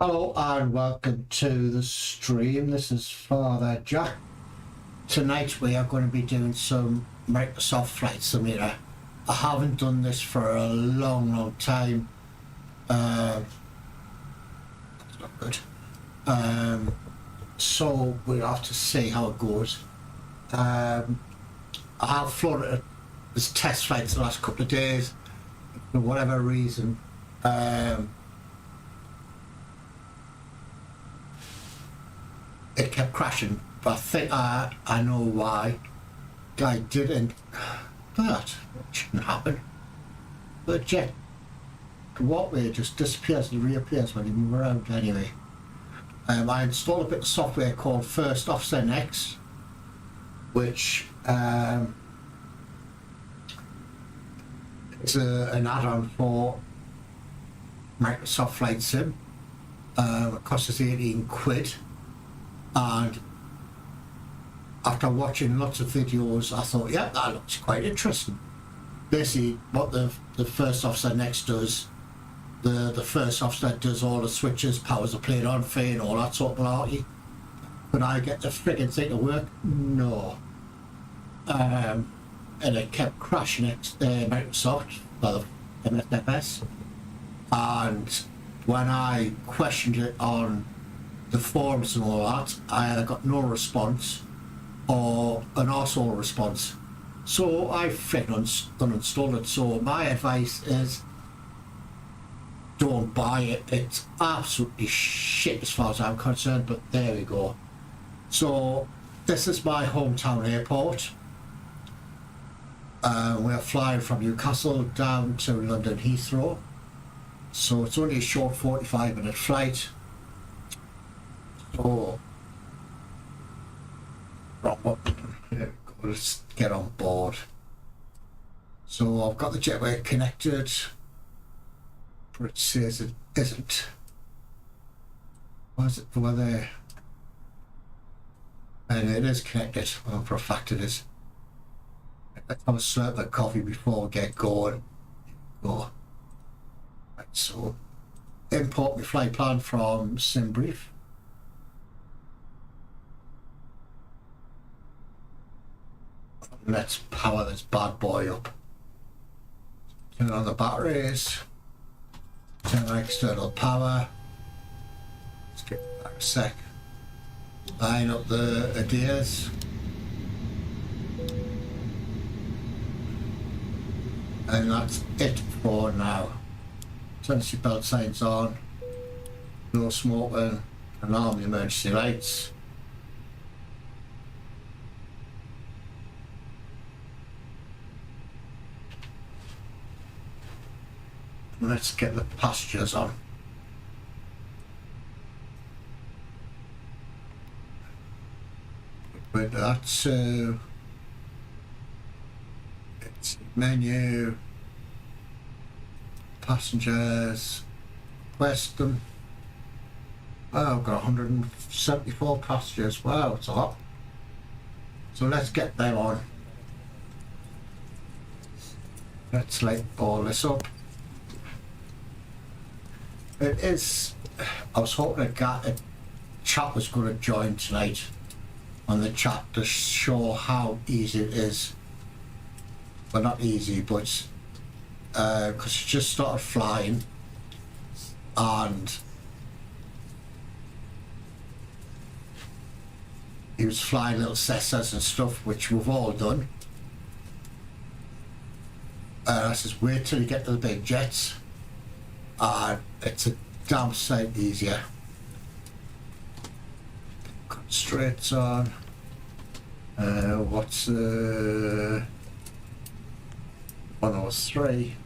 Hello and welcome to the stream. This is Father Jack. Tonight we are going to be doing some Microsoft Flight Simulator. I haven't done this for a long time. That's not good. So we'll have to see how it goes. I have flown it as test flights the last couple of days. For whatever reason, it kept crashing, but I think I know why. I didn't. That shouldn't happen. The jet walkway just disappears and reappears when you move around anyway. I installed a bit of software called First Offset Next, which is an add-on for Microsoft Flight Sim. It costs us 18 quid. And after watching lots of videos, I thought, yeah, that looks quite interesting. Basically, what the First Offset Next does, the First Offset does all the switches, powers the plane on, fade, all that sort of malarkey. Could I get the frigging thing to work? No. And it kept crashing at Microsoft, well, MSFS. And when I questioned it on the forums and all that, I either got no response or an arsehole response. So I uninstalled it. So my advice is don't buy it. It's absolutely shit as far as I'm concerned, but there we go. So this is my hometown airport. We're flying from Newcastle down to London Heathrow. So it's only a short 45-minute flight. So, let's get on board. So I've got the jetway connected, but it says it isn't. Why is it over there? And it is connected. Well, for a fact it is. Let's have a slurp of coffee before we get going. Go. Right, so import my flight plan from SimBrief. Let's power this bad boy up. Turn on the batteries. Turn on external power. Let's get back a sec. Line up the ADIRs. And that's it for now. Turn the seatbelt signs on. No smoking. Alarm emergency lights. Let's get the passengers on. With that, so it's menu, passengers, request them. Oh, I've got 174 passengers. Wow, it's a lot. So let's get them on. Let's light all this up. It is. I was hoping a chat was going to join tonight on the chat to show how easy it is. Well, not easy, but because it just started flying and he was flying little Cessnas and stuff, which we've all done. I says, wait till you get to the big jets. It's a damn sight easier. Constraints on. What's 103?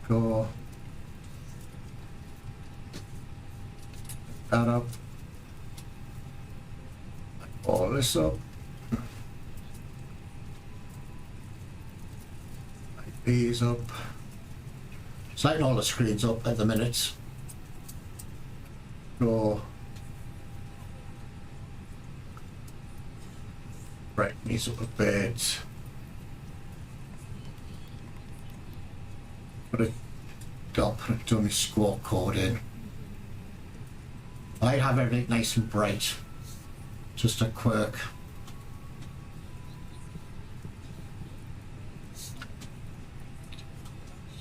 Go. That up. All this up. These up. It's lighting all the screens up at the minute. So Brighten these up a bit. I'll put a dummy squawk code in. I have everything nice and bright. Just a quirk.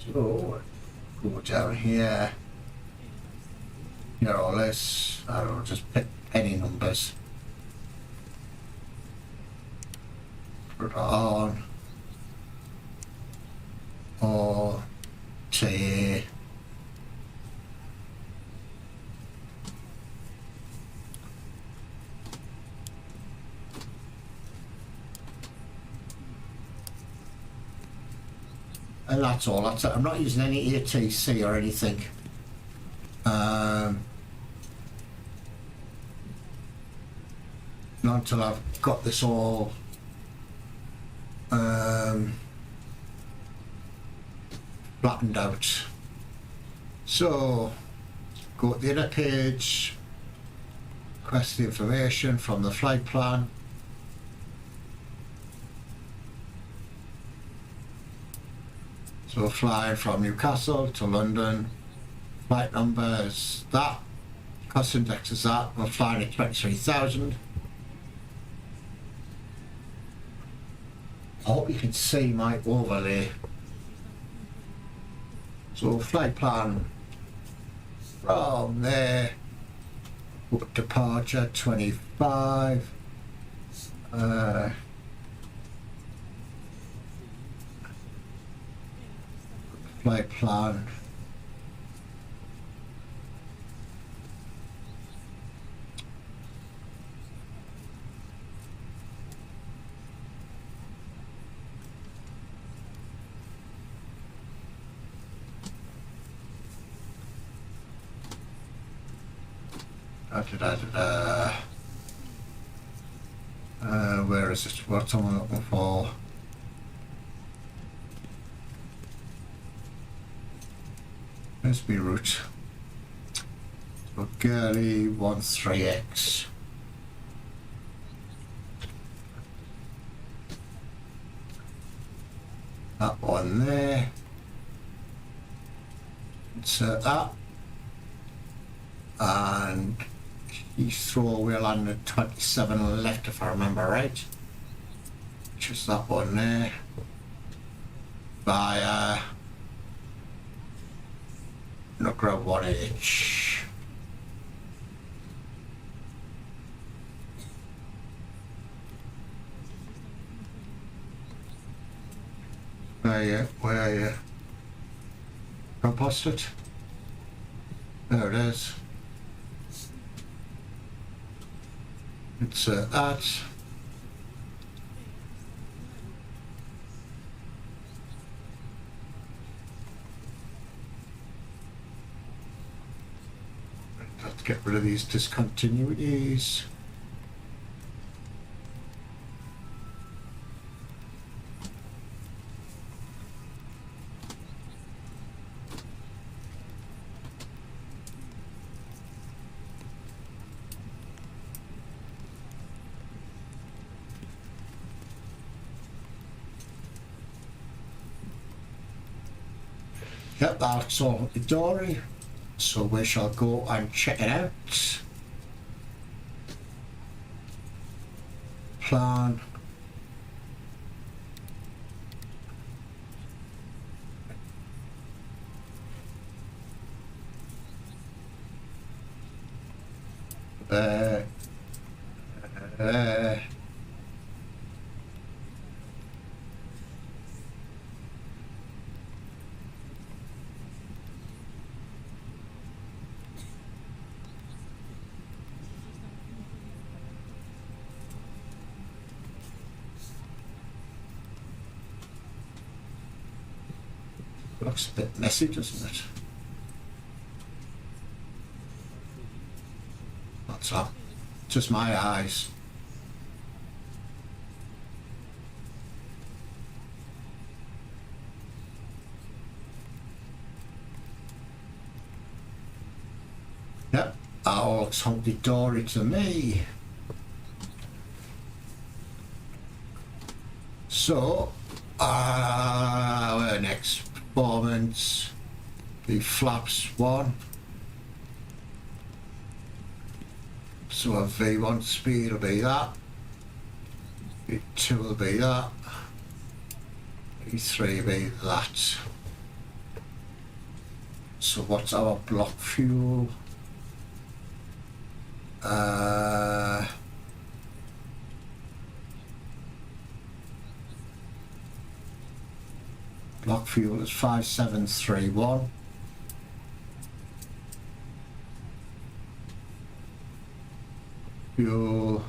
So go down here. Here or this. I don't know, just pick any numbers. Put it on. Or say and that's all. That's it. I'm not using any ATC or anything. Not until I've got this all flattened out. So go to the inner page, request the information from the flight plan. So flying from Newcastle to London, flight number is that, cost index is that, we're flying at 23,000. I hope you can see my overlay. So flight plan from there, departure 25, flight plan where is it? What am I looking for? Where's my route? So girly 13X. That one there. Insert that. And Heathrow we'll land at 27 left if I remember right. Just that one there. Via Nugra 1H. Where are you? Can I post it? There it is. It's that. Let's get rid of these discontinuities. Yep, that's all the dory. So we shall go and check it out. Plan. There. Looks a bit messy, doesn't it? That's all. Just my eyes. Yep, that all looks hunky-dory to me. So, where next? Performance, the flaps 1. So a V1 speed will be that. V2 will be that. V3 will be that. So what's our block fuel? Block fuel is 5731. Fuel.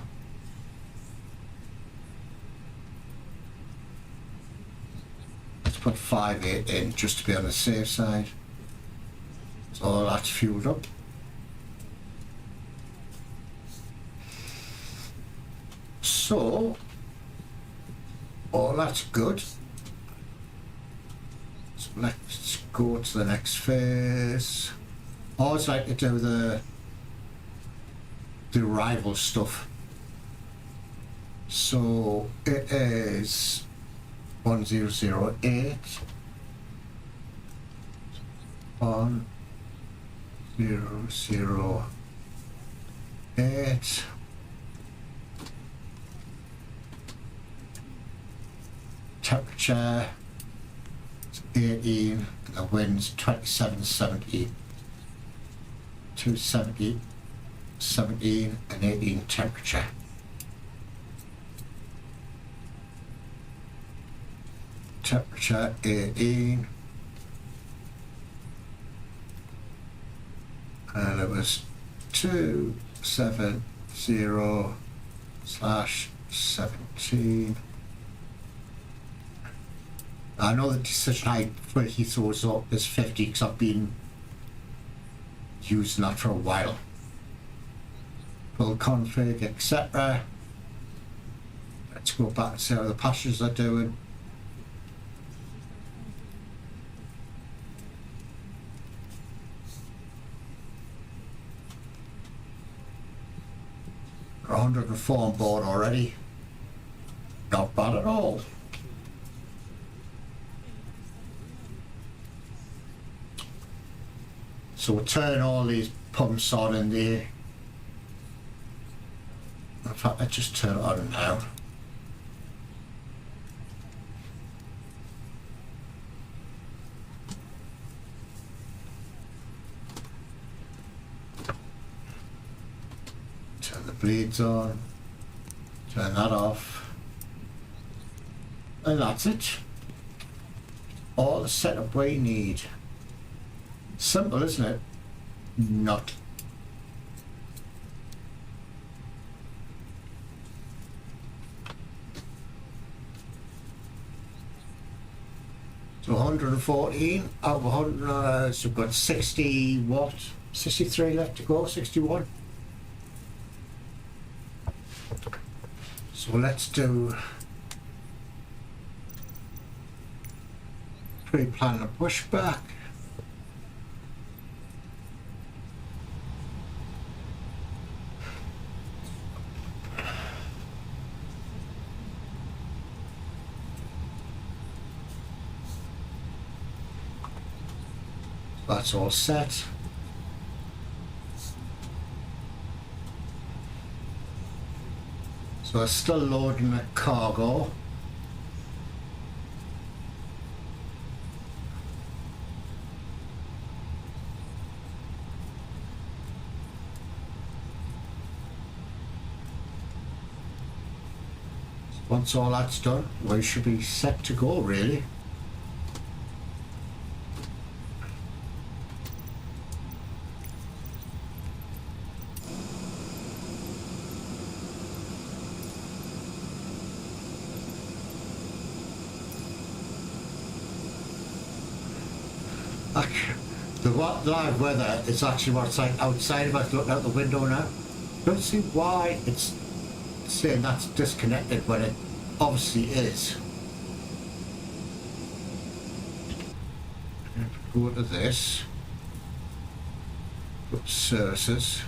Let's put 58 in just to be on the safe side. So that's fueled up. So, that's good. So let's go to the next phase. I always like to do the arrival stuff. So it is 1008 1008. Temperature is 18, the wind's 2770, 270, 17 and 18 temperature. Temperature 18, and it was 270/17. I know the decision height for Heathrow is 50 because I've been using that for a while. Full config, etc. Let's go back and see how the passengers are doing. We're 104 on board already. Not bad at all. So we'll turn all these pumps on in there. In fact, let's just turn it on now. Turn the bleeds on. Turn that off. And that's it. All the setup we need. Simple, isn't it? Not. So 114 out of 100, so we've got 60 what? 63 left to go, 61. So let's do pre-plan a pushback. That's all set. So I'm still loading the cargo. Once all that's done, we should be set to go, really. The live weather is actually what it's like outside of us, looking out the window now. Don't see why it's saying that's disconnected when it obviously is. Go to this, put services.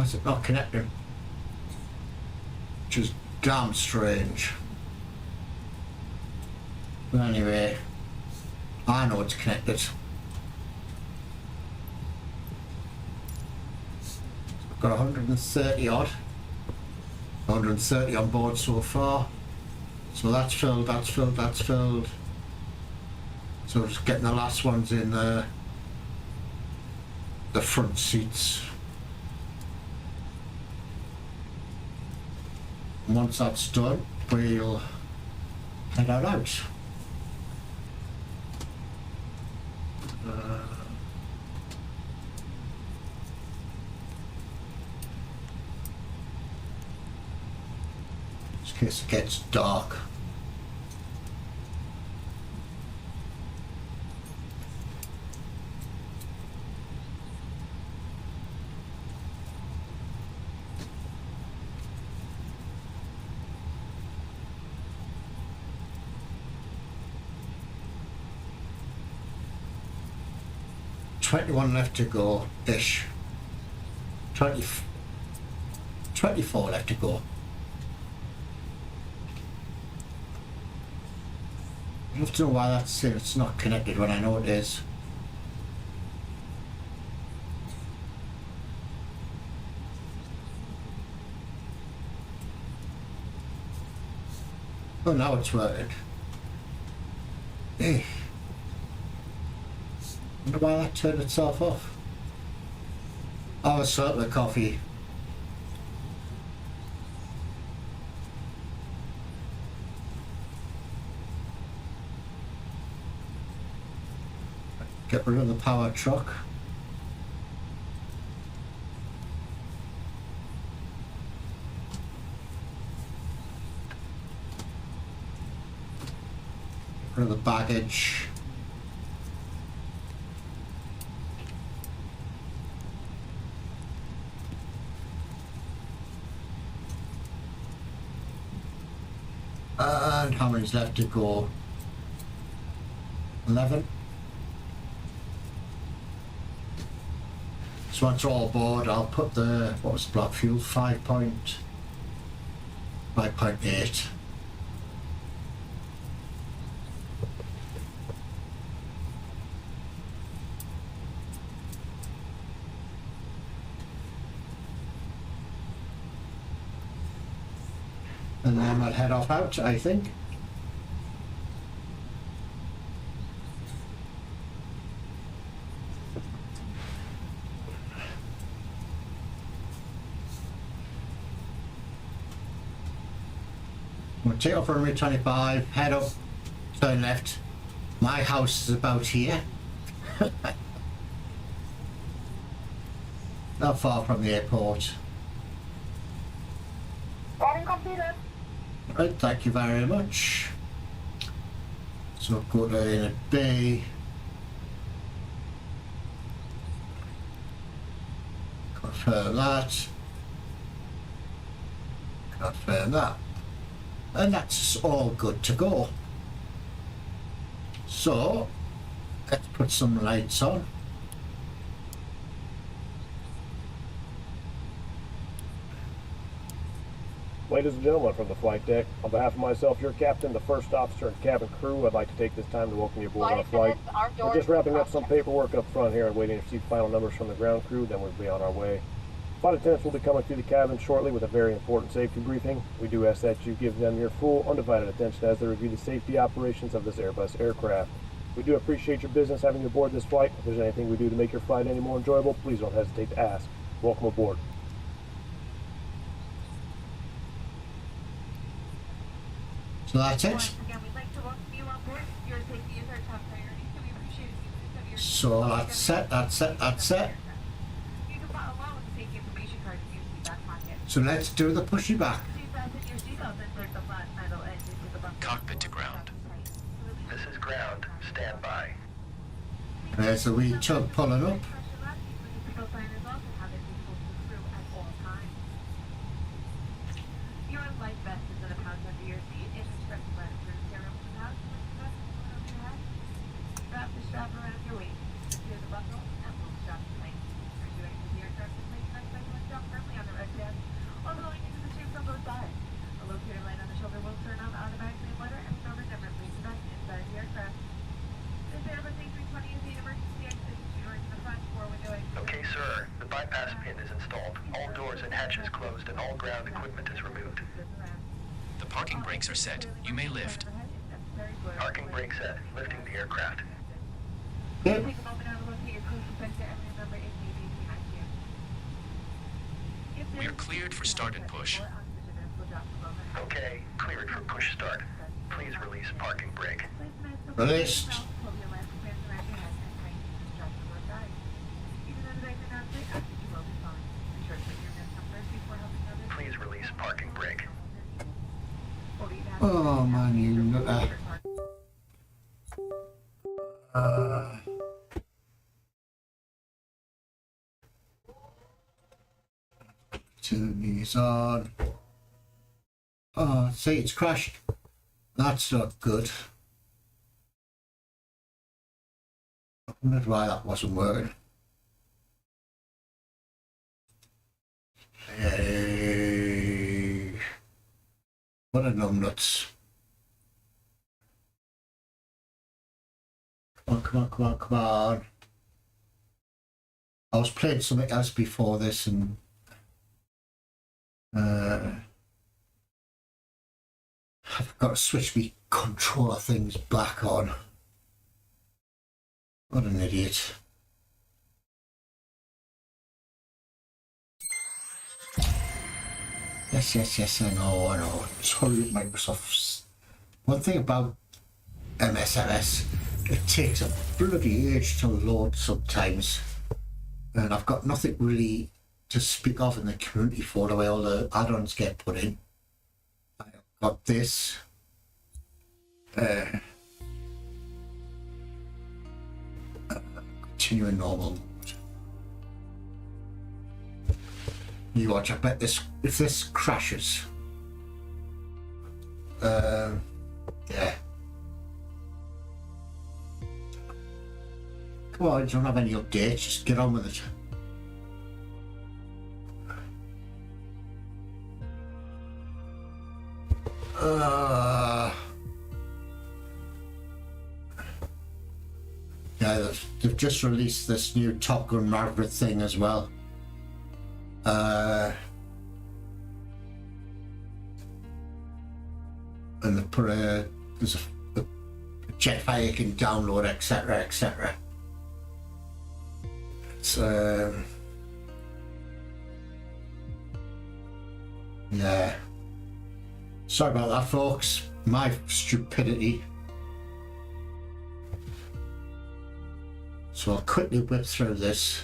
Why is it not connecting? Which is damn strange. But anyway, I know it's connected. I've got 130 odd. 130 on board so far. So that's filled, that's filled, that's filled. So just getting the last ones in the front seats. And once that's done, we'll head out. In case it gets dark. $21 left to go ish. 24 left to go. I have to know why that's saying it's not connected when I know it is. Oh, now it's working. Hey. Wonder why that turned itself off. Oh, it's certainly coffee. Get rid of the power truck. Get rid of the baggage. And how many's left to go? 11. So once all aboard, I'll put the, what was the block fuel? 5.8. And then I'll head off out, I think. We'll take off runway 25, head up, turn left. My house is about here. Not far from the airport. Right, thank you very much. So go to Unit B. Confirm that. Confirm that. And that's all good to go. So let's put some lights on. Ladies and gentlemen from the flight deck, on behalf of myself, your captain, the first officer, and cabin crew, I'd like to take this time to welcome you aboard our flight. We're just wrapping up some paperwork up front here and waiting to receive final numbers from the ground crew, then we'll be on our way. Flight attendants will be coming through the cabin shortly with a very important safety briefing. We do ask that you give them your full, undivided attention as they review the safety operations of this Airbus aircraft. We do appreciate your business having you aboard this flight. If there's anything we do to make your flight any more enjoyable, please don't hesitate to ask. Welcome aboard. So that's it. So that's set, that's set, that's set. So let's do the pushy back. Cockpit to ground. This is ground. Stand by. There's a wee tug pulling up. hatch is closed and all ground equipment is removed. The parking brakes are set. You may lift. Parking brake set. Lifting the aircraft. Yep. We are cleared for start and push. Okay, cleared for push start. Please release parking brake. Released. Please release parking brake. Oh man, you nutter. Turn these on. Oh, see, it's crashed. That's not good. I wondered why that wasn't working. Hey. What a numbnuts. Come on, come on, come on, come on. I was playing something else before this and I've got to switch my controller things back on. What an idiot. Yes, I know. Sorry, Microsoft's. One thing about MSFS, it takes a bloody age to load sometimes. And I've got nothing really to speak of in the community for the way all the add-ons get put in. I've got this. Continue in normal mode. You watch, I bet this, if this crashes, yeah. Come on, you don't have any updates, just get on with it. Yeah, they've just released this new Top Gun Maverick thing as well. And they put there's a jetfire you can download, etc, etc. It's yeah. Sorry about that, folks. My stupidity. So I'll quickly whip through this.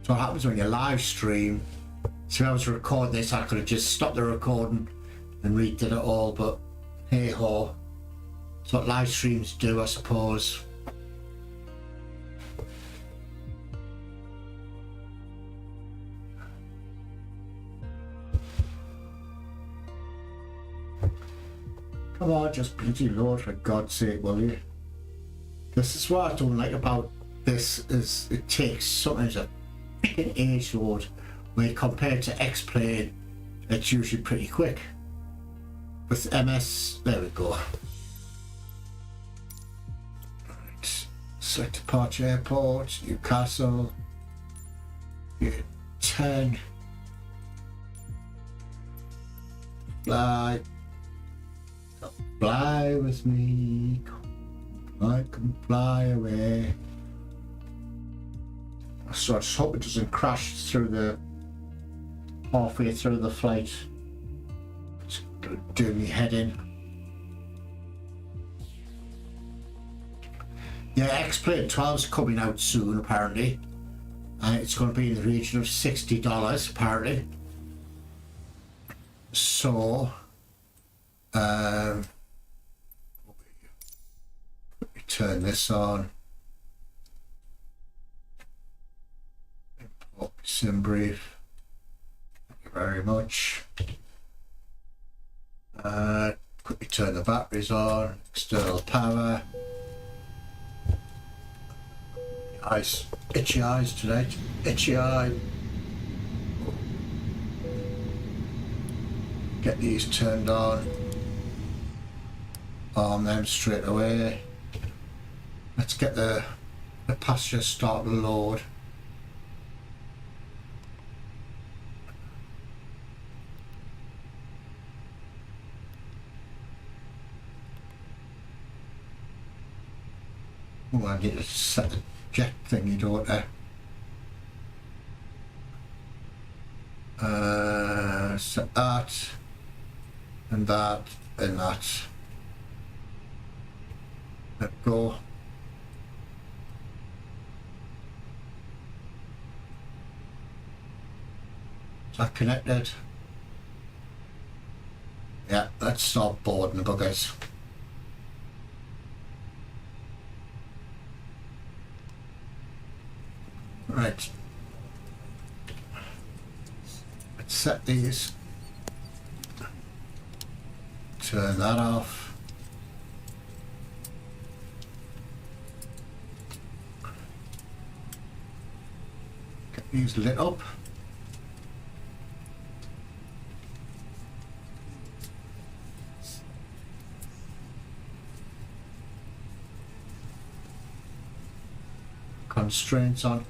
So what happens when you live stream? So if I was to record this, I could have just stopped the recording and redid it all, but hey ho. It's what live streams do, I suppose. Come on, just bloody load for God's sake, will you? This is what I don't like about this, is it takes sometimes a freaking age load, where compared to X-Plane, it's usually pretty quick. With MS, there we go. Right. Select departure airport, Newcastle, year 10, fly with me, I can fly away. So I just hope it doesn't crash through the halfway through the flight. It's do me head in. Yeah, X-Plane 12 is coming out soon apparently. It's going to be in the region of $60 apparently. So let me turn this on. Import sim brief. Thank you very much. Quickly turn the batteries on. External power. Eyes, itchy eyes tonight. Itchy eye. Get these turned on. Arm them straight away. Let's get the pasture start to load. Oh, I need to set the jet thingy, don't I? Set that, and that, and that. Let go. Is that connected? Yeah, let's start boarding the buggers. Right. Let's set these. Turn that off. Get these lit up. Constraints on.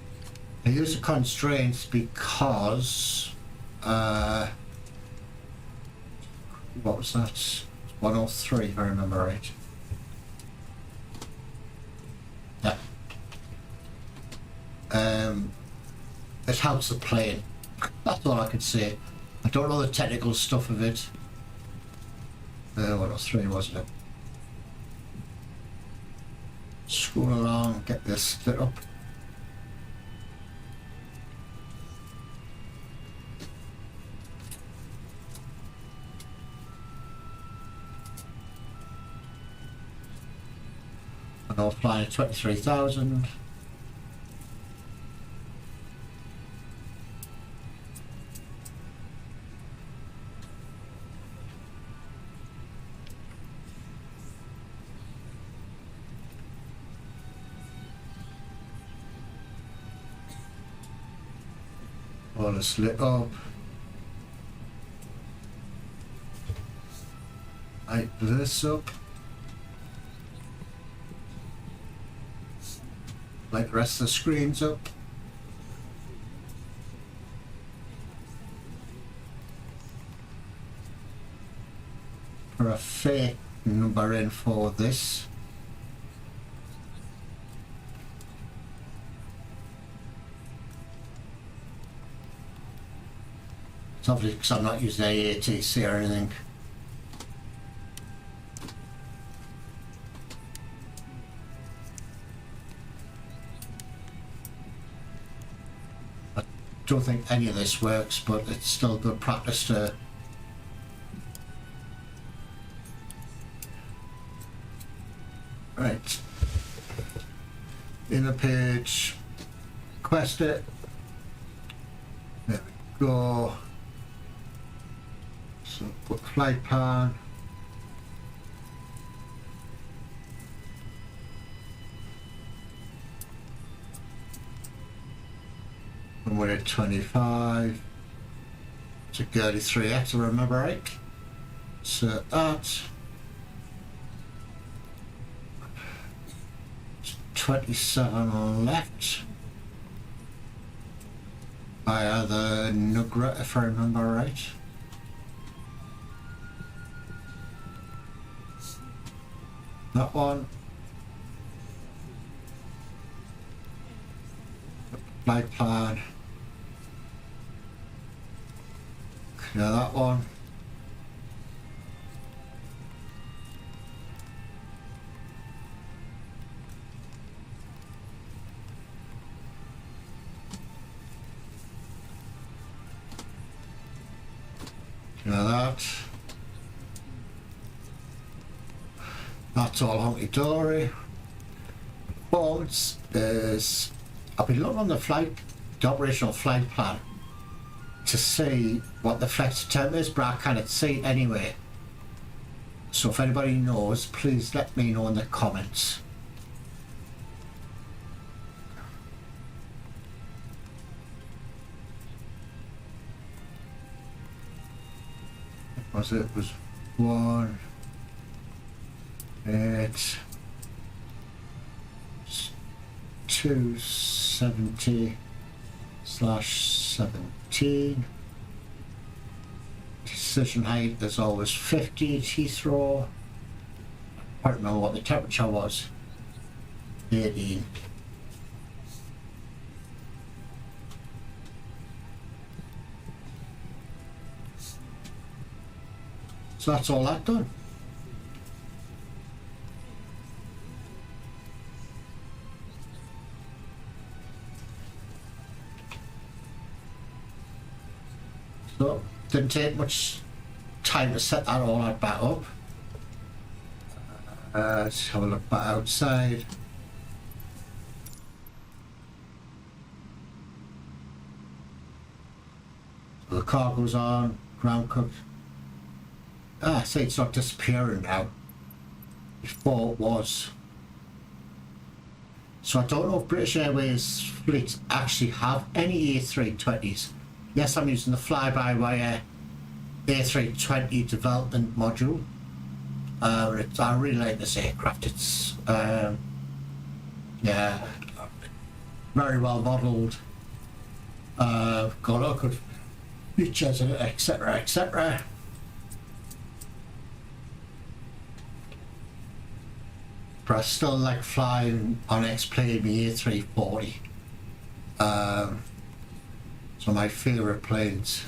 I use the constraints because what was that? 103 if I remember right. Yeah. It helps the plane. That's all I can say. I don't know the technical stuff of it. 103 wasn't it? Scroll along, get this lit up. And I'll fly at 23,000. All is lit up. Light this up. Light the rest of the screens up. Put a fake number in for this. It's obviously because I'm not using AATC or anything. I don't think any of this works, but it's still good practice to right. Inner page, request it. There we go. So put flight plan. And we're at 25. It's a GOTY 3X, if I remember right. So that. 27 left. Via the Nugra, if I remember right. That one. Flight plan. Clear that one. Clear that. That's all hunky-dory. Performance is, I've been looking on the operational flight plan to see what the flex temp is, but I can't see it anyway. So if anybody knows, please let me know in the comments. It was 1, 8, 270/17. Decision height is always 50 at Heathrow. I don't remember what the temperature was. 18. So that's all that done. So didn't take much time to set that all that back up. Let's have a look back outside. So the car goes on, ground cooked. Ah, see, it's not disappearing now. Before it was. So I don't know if British Airways fleets actually have any A320s. Yes, I'm using the fly-by-wire A320 development module. I really like this aircraft. It's yeah, very well modelled. Got a lot of features, etc., etc. But I still like flying on X-Plane, the A340. So my favourite planes.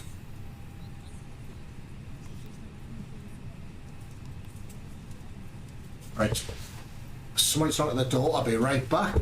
Right, someone's knocking at the door. I'll be right back.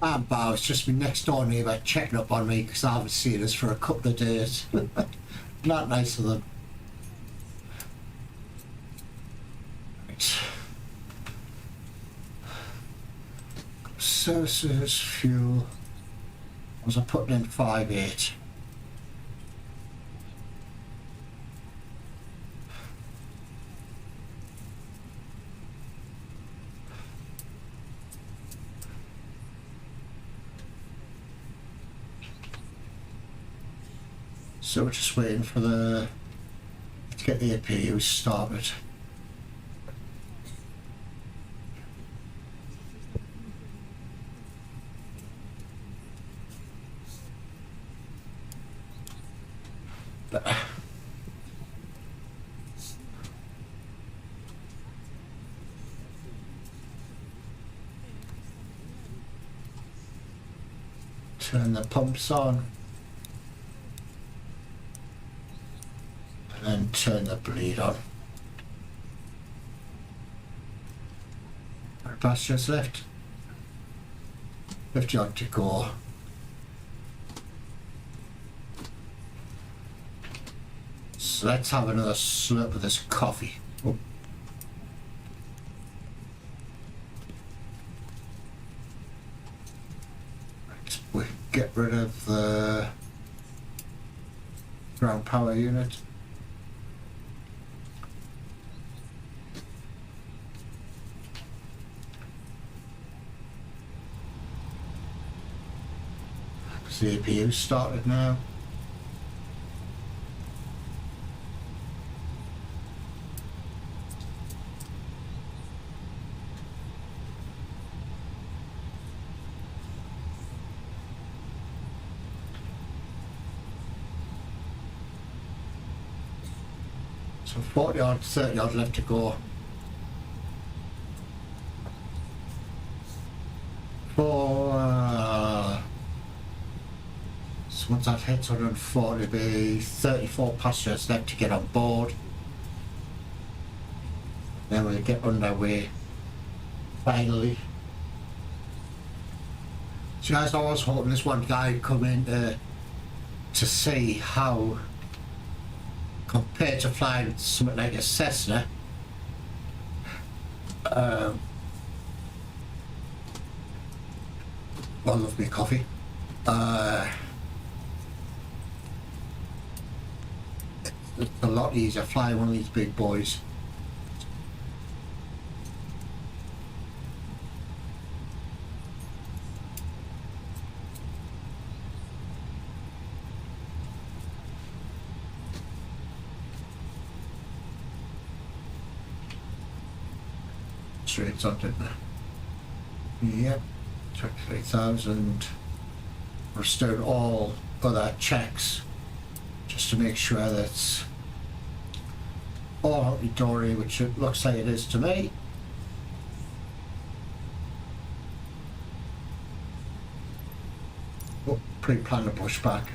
But it's just my next door neighbour checking up on me because I haven't seen us for a couple of days. Not nice of them. Right. Services, fuel. Was I putting in 5.8? So we're just waiting for to get the APU started. Turn the pumps on. And turn the bleed on. Our passengers left. 50 odd to go. So let's have another slurp of this coffee. Oh. Right, we get rid of the ground power unit. The APU started now. So 40 odd, 30 odd left to go. So once that hits 140, there'll be 34 passengers left to get on board. Then we'll get underway. Finally. So guys, I was hoping this one guy would come in to see how, compared to flying something like a Cessna, I love me coffee. It's a lot easier flying one of these big boys. Straight on, didn't I? Yep, 23,000. Restored all other checks just to make sure that's all hunky-dory, which it looks like it is to me. Oh, pre-plan to push back.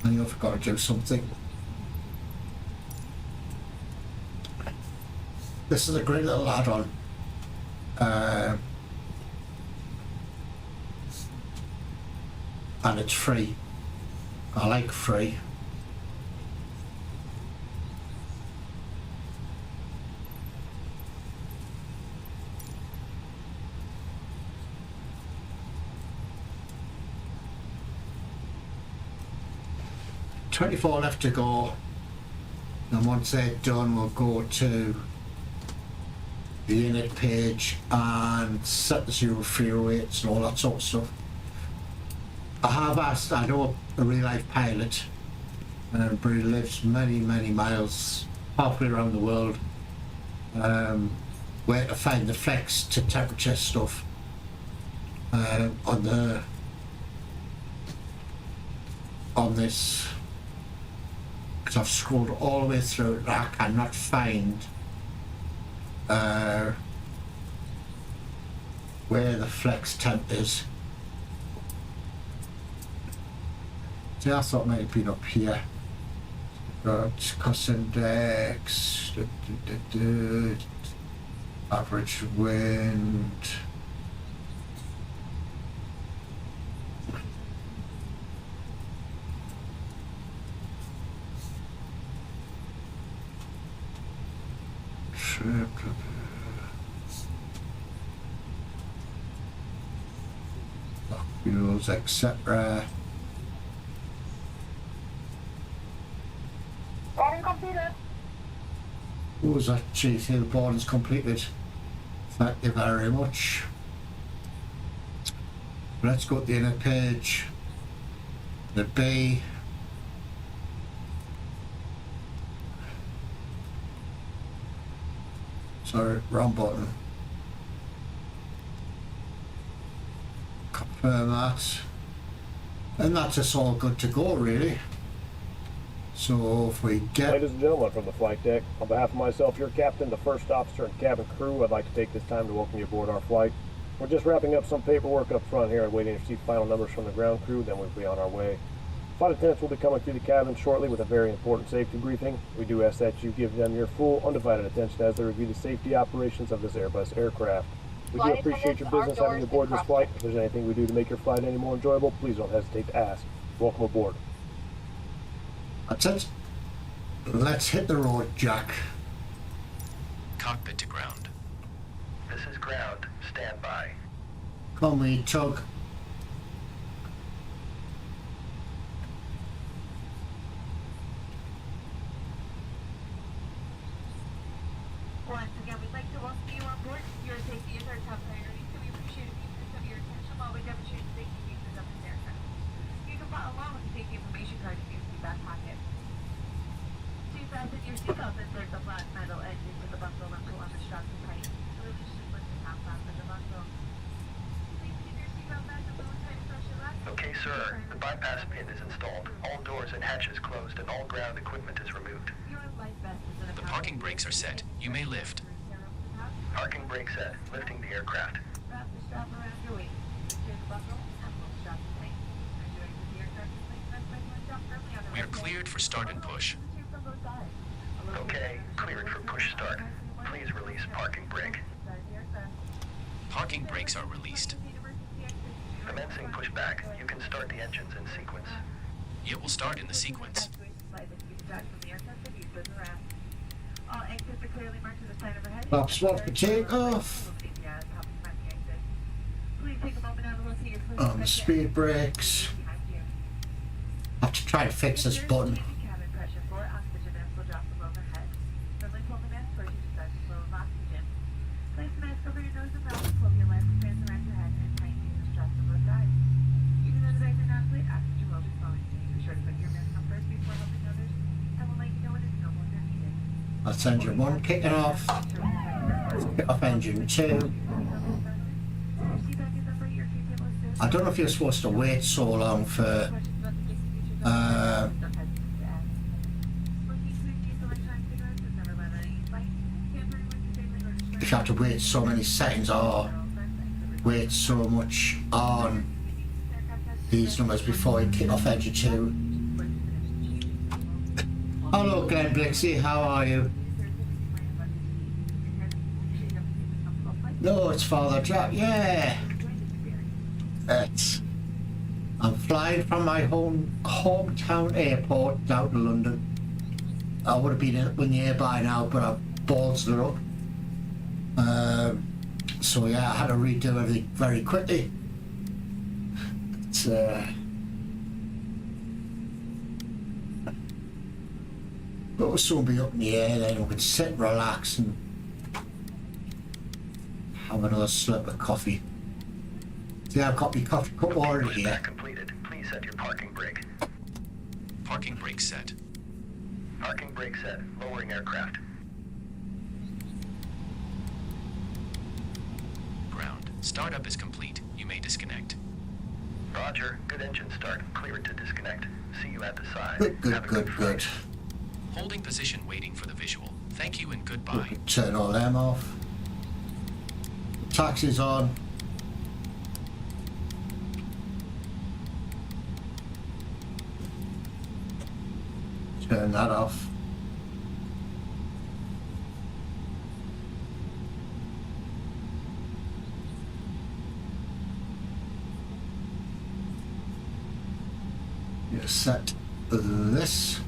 I know I forgot to do something. This is a great little add-on. And it's free. I like free. $24 left to go, and once they're done we'll go to the init page and set the 0 fuel rates and all that sort of stuff. I have asked, I know a real life pilot, but he lives many miles halfway around the world, where to find the flex to temperature stuff on this, because I've scrolled all the way through it and I cannot find where the flex temp is. See, I thought it might have been up here. Got cost index, average wind. Fuels, etc. Boarding completed. Who's that? Chief, the boarding's completed. Thank you very much. Let's go to the inner page. The B. Sorry, wrong button. Confirm that. And that's us all good to go, really. So if we get... Ladies and gentlemen from the flight deck, on behalf of myself, your captain, the first officer, and cabin crew, I'd like to take this time to welcome you aboard our flight. We're just wrapping up some paperwork up front here and waiting to receive final numbers from the ground crew, then we'll be on our way. Flight attendants will be coming through the cabin shortly with a very important safety briefing. We do ask that you give them your full, undivided attention as they review the safety operations of this Airbus aircraft. We do appreciate your business having you aboard this flight. If there's anything we do to make your flight any more enjoyable, please don't hesitate to ask. Welcome aboard. That's it. Let's hit the road, Jack. Cockpit to ground. This is ground. Stand by. Come we tug. Once again, we'd like to welcome you on board. Your safety is our top priority, so we appreciate the use of your attention while we demonstrate the safety features of this aircraft. You can follow along with the safety information card in your seat back pocket. To fasten your seatbelt, insert the flat metal edge into the buckle and pull on the straps tight. So we just lift the top off of the buckle. Please keep your seatbelt fastened the whole time pressure left. Okay, sir. The bypass pin is installed. All doors and hatches closed and all ground equipment is removed. Your life vest is in a The parking brakes are set. You may lift. Parking brake set. Lifting the aircraft. Wrap the strap around your waist. Secure the buckle and pull the strap in place. As you exit the aircraft, just place the right one down firmly on the We are right side. cleared for start and push. From both sides. A little Okay, bit cleared for push start. Please release parking brake. Inside the aircraft. Parking brakes are released. Emergency exit. Commencing pushback. You can start the engines in sequence. It will start in the sequence. All exits are clearly marked with a sign overhead. Flaps one for takeoff. Please take a moment now to locate your closest On the speed brakes. I have to try to fix this button. Cabin pressure for oxygen mask will drop from overhead. Firmly pull the mask towards you to start the flow of oxygen. Place the mask over your nose and mouth, pull your left hands around your head, and tighten the straps on both sides. Even though the bags are not complete, oxygen will be flowing. Be sure to put your mask on first before helping others, and we'll let you know when it's no longer needed. That's engine 1 kicking off. Kick off engine 2. I don't know if you're supposed to wait so long for if you have to wait so many seconds or wait so much on these numbers before you kick off engine 2. Hello Glenn Blixie, how are you? No, it's Father Jack, yeah. I'm flying from my hometown airport down to London. I would have been in the air by now, but I've ballsed it up. So yeah, I had to redo everything very quickly. But we'll soon be up in the air, then we can sit and relax and have another slip of coffee. See, I've got my coffee cup already here. Pushback completed. Please set your parking brake. Parking brake set. Parking brake set. Lowering aircraft. Ground. Startup is complete. You may disconnect. Roger. Good engine start. Cleared to disconnect. See you at the side. Good, Have a good, good. flight. Holding position waiting for the visual. Thank you and goodbye. Turn all them off. Taxi's on. Turn that off. You set this.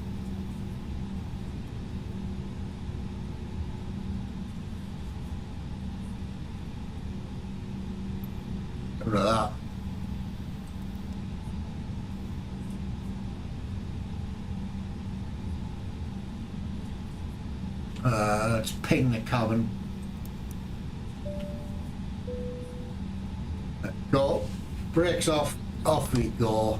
Look at that. Let's ping the cabin. Go. Brakes off. Off we go.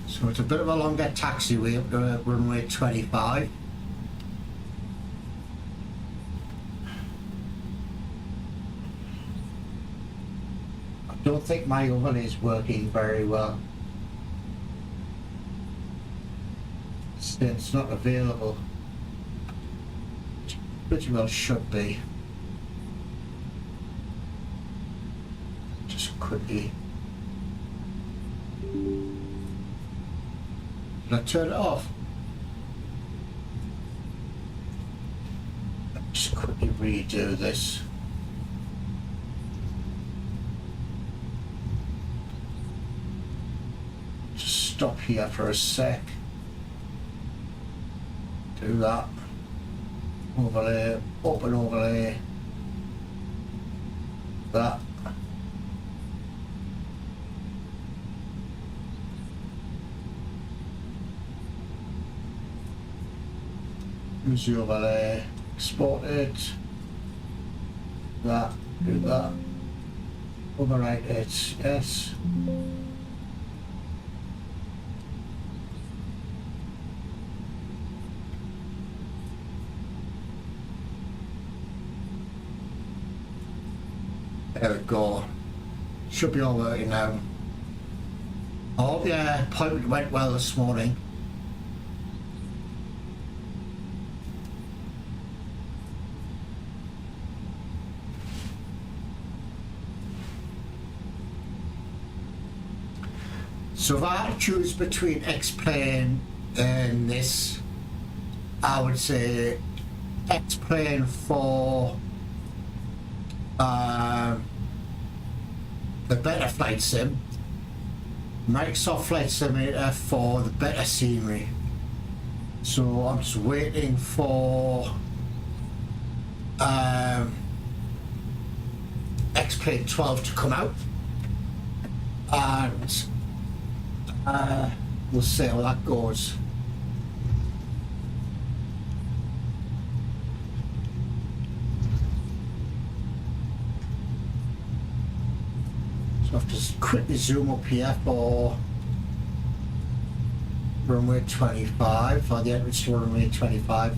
So it's a bit of a longer taxiway up to runway 25. I don't think my oven is working very well. It's not available. It pretty well should be. Just quickly. Did I turn it off? Just quickly redo this. Just stop here for a sec. Do that. Overlay, open overlay. That. Use the overlay, export it. That, do that. Overwrite it, yes. There we go. Should be all working now. I hope the appointment went well this morning. So if I had to choose between X-Plane and this, I would say X-Plane for the better flight sim, Microsoft Flight Simulator for the better scenery. So I'm just waiting for X-Plane 12 to come out, and we'll see how that goes. So I have to quickly zoom up here for runway 25, for the entrance to runway 25.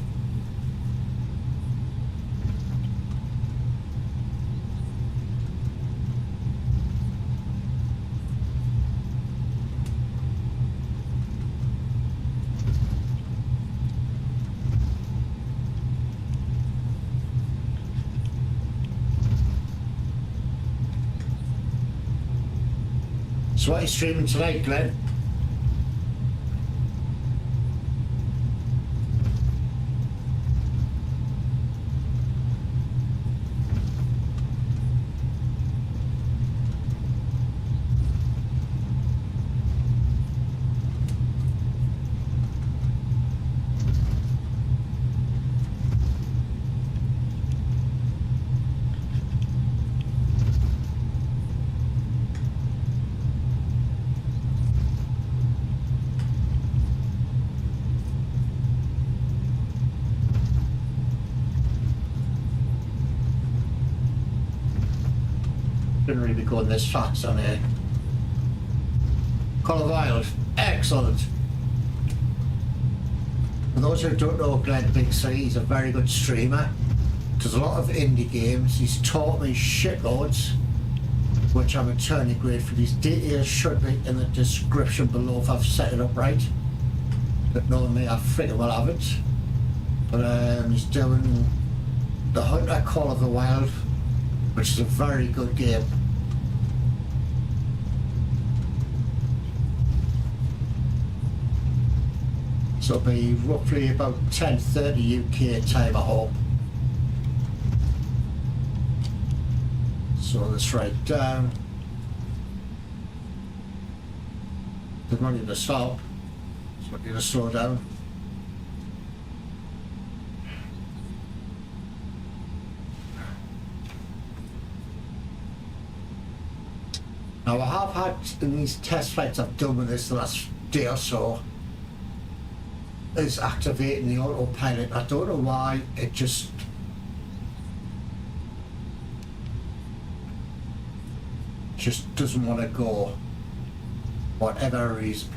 So what are you streaming tonight, Glenn? Didn't really go this fast on here. Call of Wild, excellent. For those who don't know Glenn Bixley, he's a very good streamer. Does a lot of indie games. He's taught me shitloads, which I'm eternally grateful. His details should be in the description below if I've set it up right. But knowing me, I freaking well have it. But he's doing the Hunter Call of the Wild, which is a very good game. So it'll be roughly about 10:30 UK time, I hope. So let's write down. They're running to stop, so I need to slow down. Now I have had in these test flights I've done with this the last day or so is activating the autopilot. I don't know why it just doesn't want to go, whatever reason.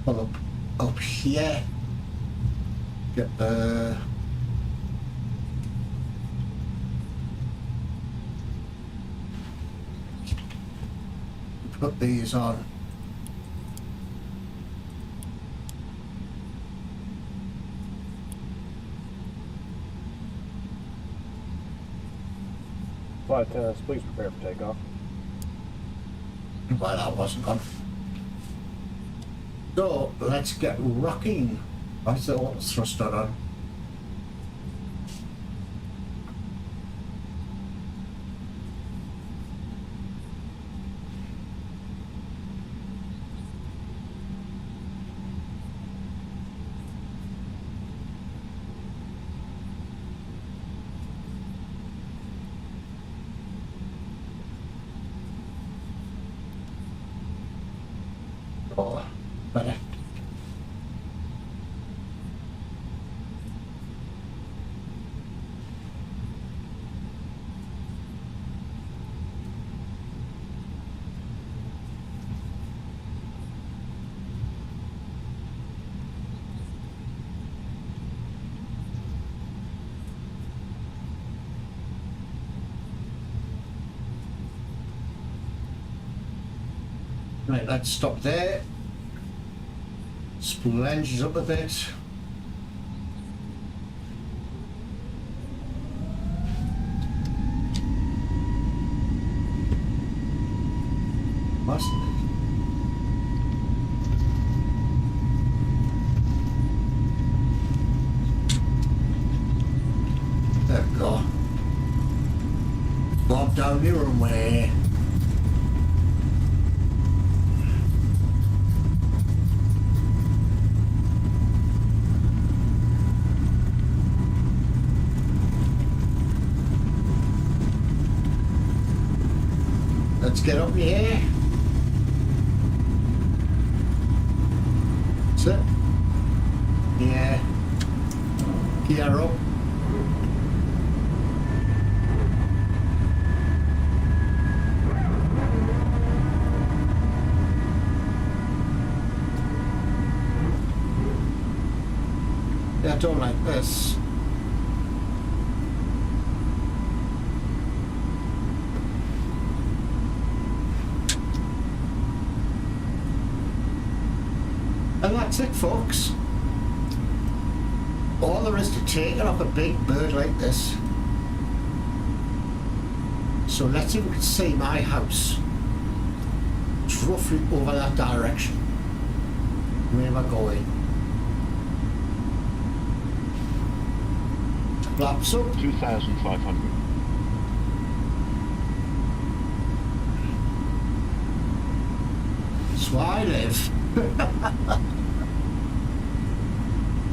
Pull up here, get the put these on. Flight attendants, please prepare for takeoff. Well, that wasn't on. So let's get rocking. What's the auto thruster on? Oh, better. Right, let's stop there. Spool engines up a bit. What's there we go. Bob down the runway. Let's get up here. That's it. Yeah. Gear up. Yeah, I don't like this. And that's it, folks. All there is to taking off a big bird like this. So let's see if we can see my house. It's roughly over that direction. Where we're going. Flaps up. 2,500. That's where I live.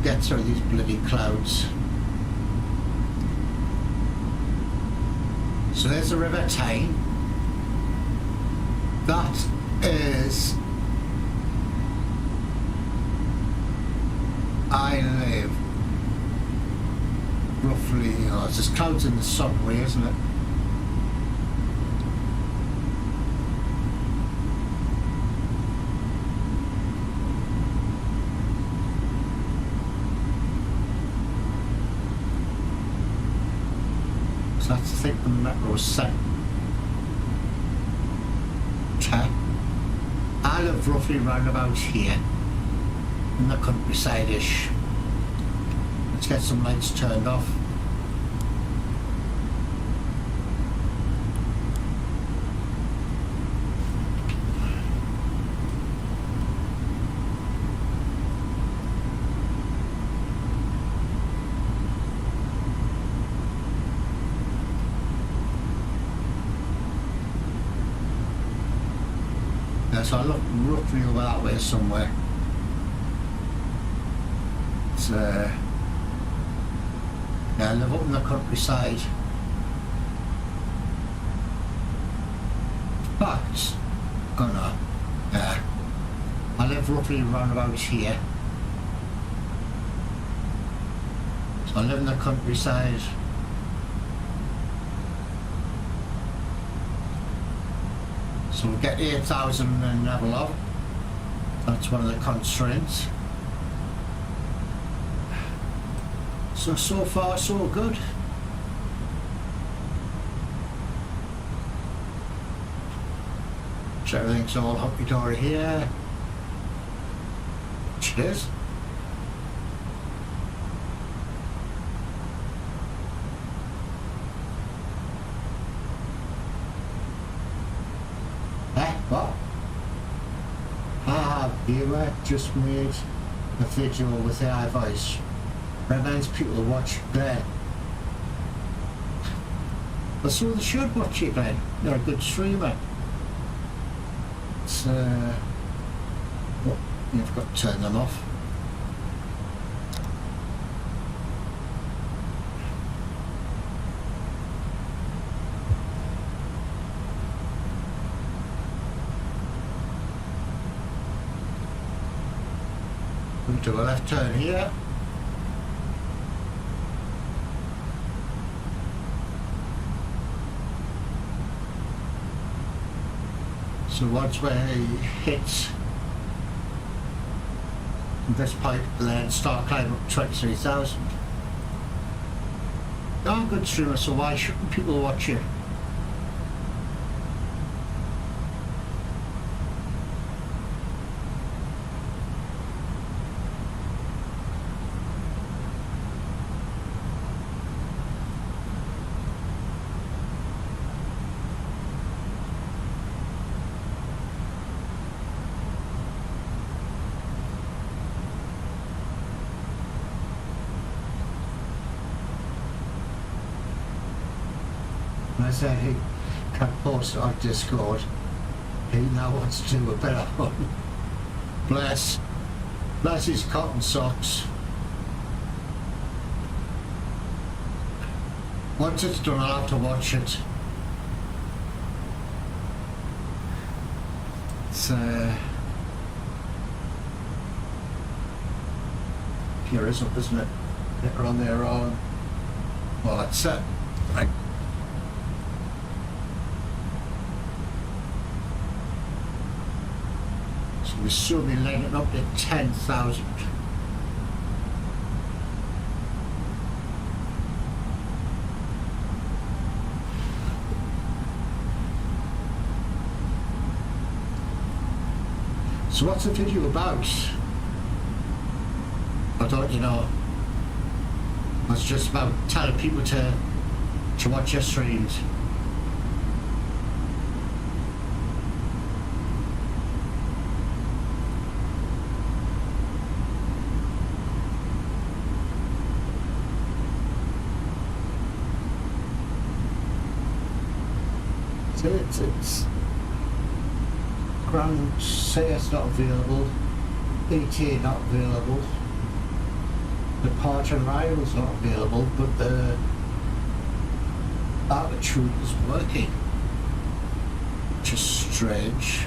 Get through these bloody clouds. So there's the River Tyne. That is... I live roughly, it's just clouds in the sun way, isn't it? That's, I think, the metro's set. I live roughly round about here, in the countryside-ish. Let's get some lights turned off. so I look roughly over that way somewhere. It's yeah, I live up in the countryside. But, oh no, yeah, I live roughly around about here. So I live in the countryside. So we get 8,000 and level up. That's one of the constraints. So far so good. So everything's all hunky-dory here, which it is. What? Viewer just made a video with AI voice. Reminds people to watch Glenn. But so they should watch you, Glenn. You're a good streamer. It's, oh, you've got to turn them off. We do a left turn here. So once we hit this pipe, then start climbing up 23,000. You're a good streamer, so why shouldn't people watch you? I said he can post on Discord. He now wants to do a better one. Bless his cotton socks. Once it's done, I'll have to watch it. It's here is up, isn't it? They're on their own. Well, that's it. Right. We'll soon be lining up to 10,000. So what's the video about? I don't know. It's just about telling people to watch your streams. It's Grand say it's not available, ETA not available, the Parch and Rival's not available, but the Attitude is working, which is strange.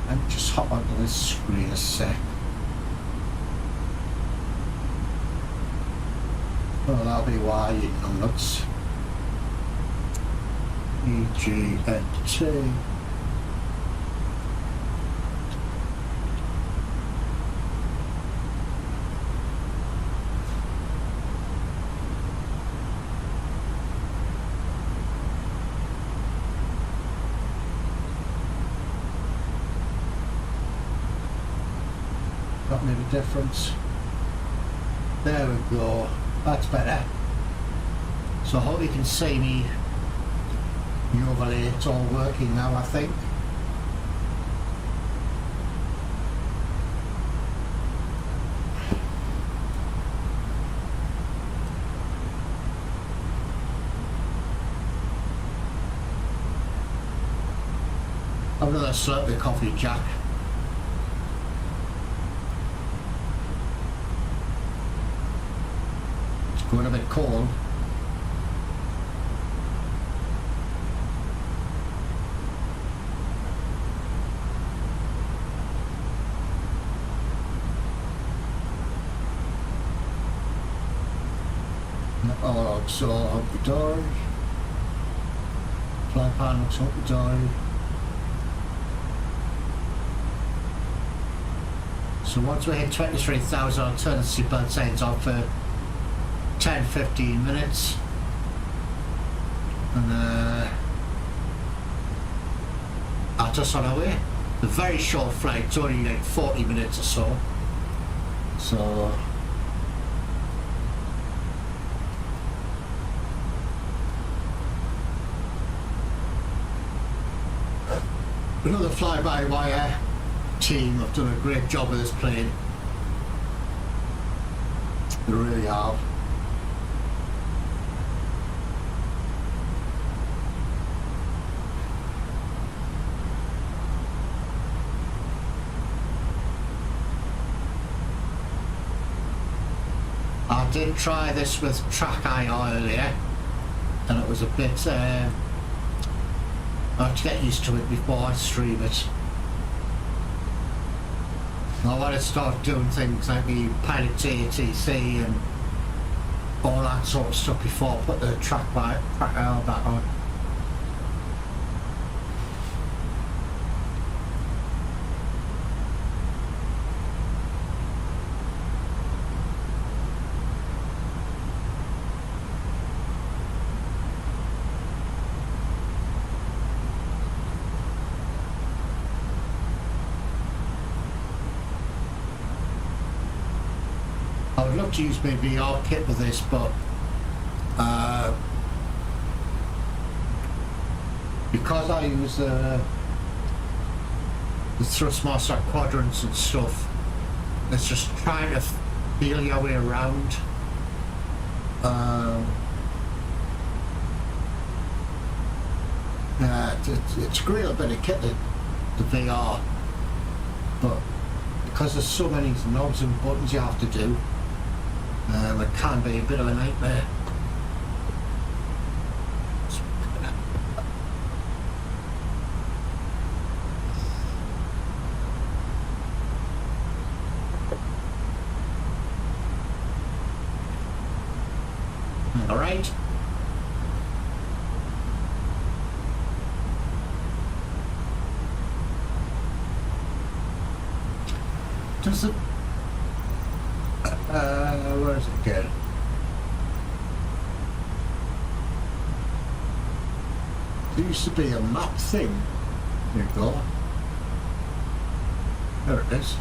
And just hop onto this screen a sec. Well, that'll be why you nuts. EGNT. That made a difference. There we go. That's better. So I hope you can see me. The overlay, it's all working now, I think. Have another slurp of coffee, Jack. It's going a bit cold. Oh, looks all hunky-dory. Fly pan looks hunky-dory. So once we hit 23,000, I'll turn the seatbelt signs off for 10-15 minutes. And I'll just on our way. A very short flight, it's only like 40 minutes or so. So another fly-by-wire team have done a great job of this plane. They really have. I did try this with track-eye earlier, and it was a bit I have to get used to it before I stream it. I want to start doing things like the Pilot ATC and all that sort of stuff before I put the track eye back on. I would love to use my VR kit with this, but because I use the Thrustmaster quadrants and stuff, it's just trying to feel your way around. It's a great little bit of kit, the VR, but because there's so many knobs and buttons you have to do, it can be a bit of a nightmare. All right. Does it? Where is it again? There used to be a map thing. There you go. There it is.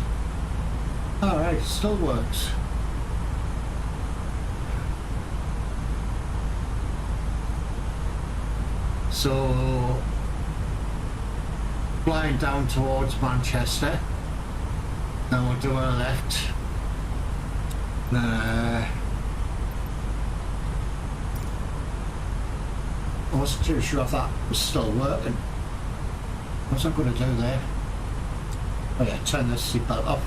Alright, it still works. So, flying down towards Manchester. Then we'll do our left. I wasn't too sure if that was still working. What's I going to do there? Oh yeah, turn this seatbelt off.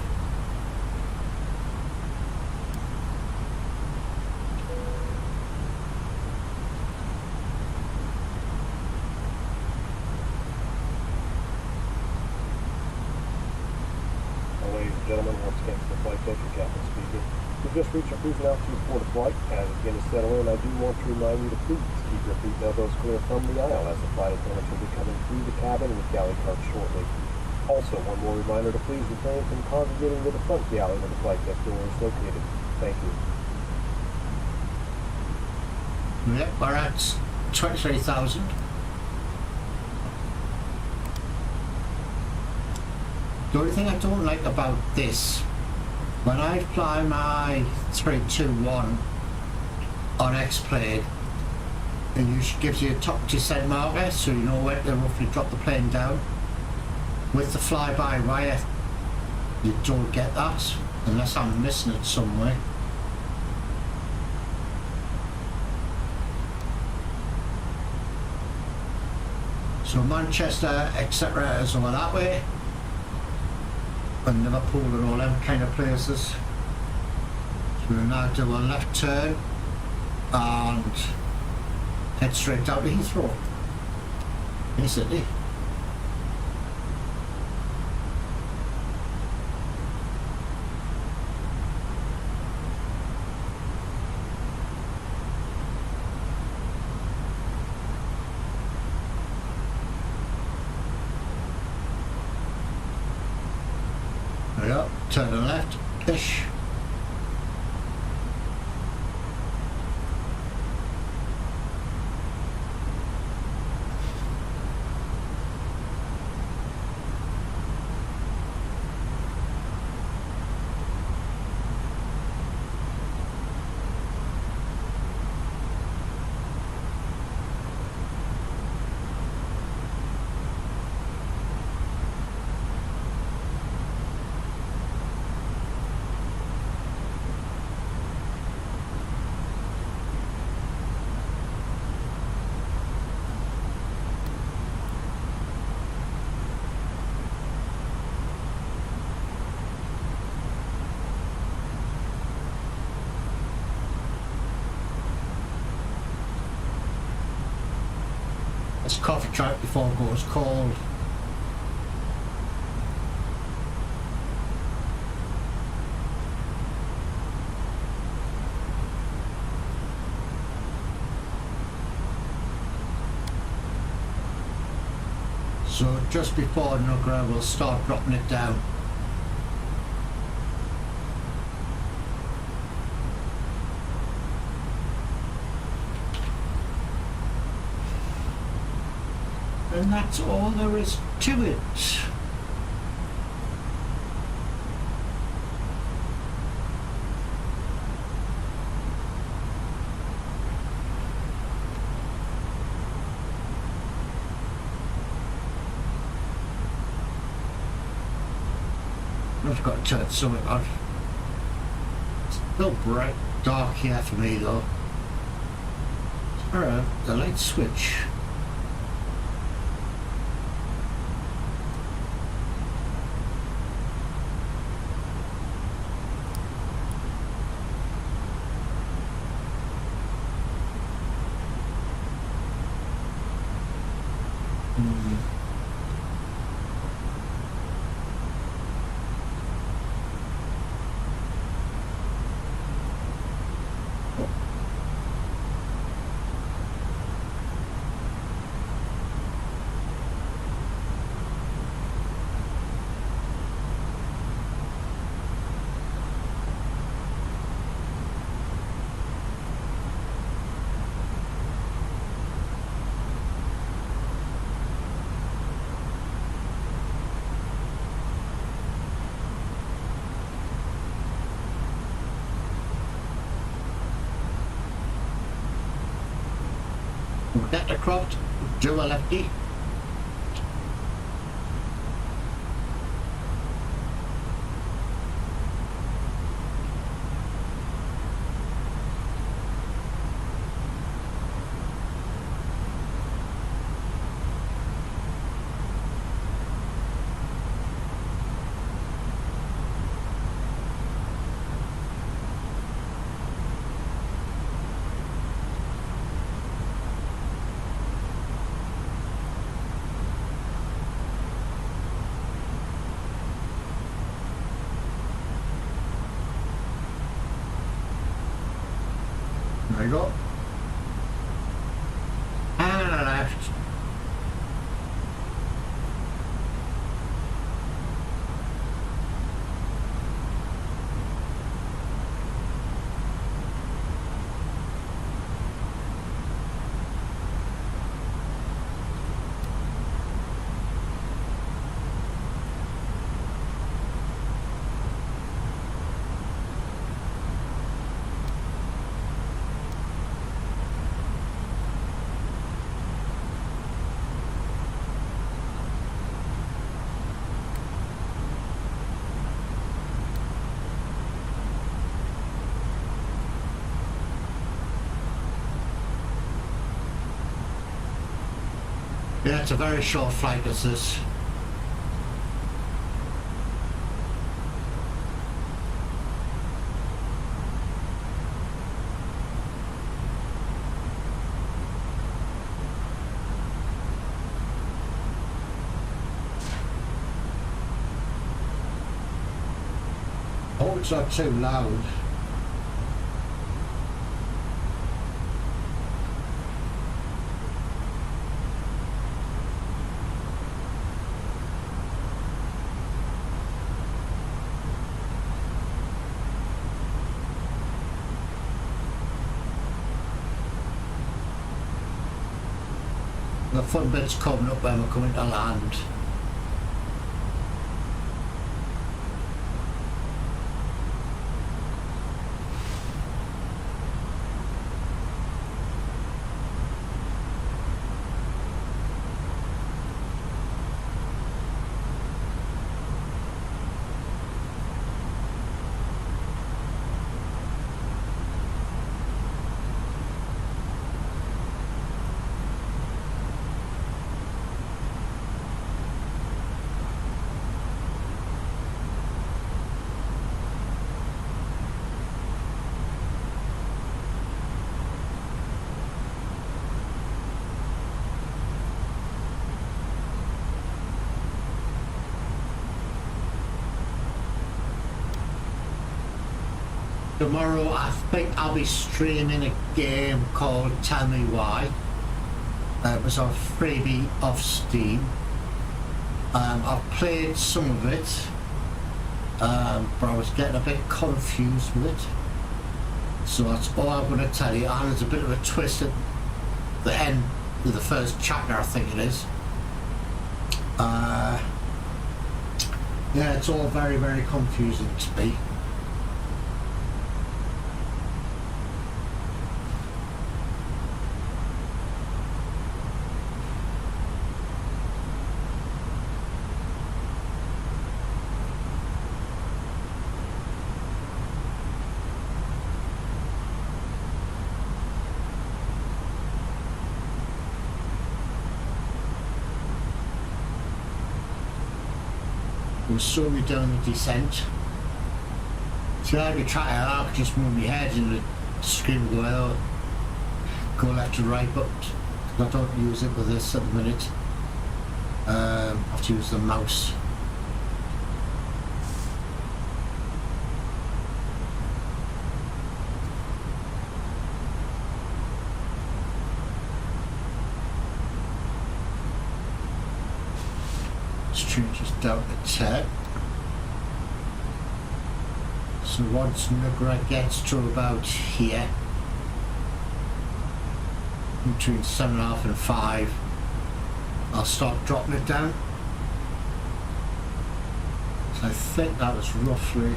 Ladies and gentlemen, once again for the flight deck, your captain speaking. We've just reached our cruising altitude for the flight. As we begin to settle in, I do want to remind you to please keep your feet and elbows clear from the aisle as the flight attendants will be coming through the cabin with galley carts shortly. Also, one more reminder to please refrain from congregating with the front galley where the flight deck door is located. Thank you. Yep, we're at 23,000. The only thing I don't like about this, when I fly my 321 on X-Plane, it usually gives you a top descent marker so you know where to roughly drop the plane down. With the fly-by-wire, you don't get that unless I'm missing it somewhere. So Manchester, etc. is over that way, and Liverpool and all them kind of places. So we'll now do a left turn and head straight down to Heathrow in the city. There we go, turn to the left-ish. It's coffee track before it goes cold. So just before Nugra we'll start dropping it down. And that's all there is to it. I've got to turn something on. It's still bright dark here for me though. Alright, the light switch. Get the cropped, do a lefty. There you go. And a left. Yeah, it's a very short flight, this is. Hope it's not too loud. The fun bit's coming up when we're coming to land. Tomorrow I think I'll be streaming a game called Tell Me Why. It was on freebie off Steam. I've played some of it, but I was getting a bit confused with it. So that's all I'm going to tell you. And there's a bit of a twist at the end of the first chapter, I think it is. Yeah, it's all very, very confusing to me. We'll slowly down the descent. So I'd be trying to just move my head and the screen will go out, go left and right, but I don't use it with this at the minute. I have to use the mouse. Just down the 10. So once Nugget gets to about here, between 7.5 and 5, I'll start dropping it down. So I think that was roughly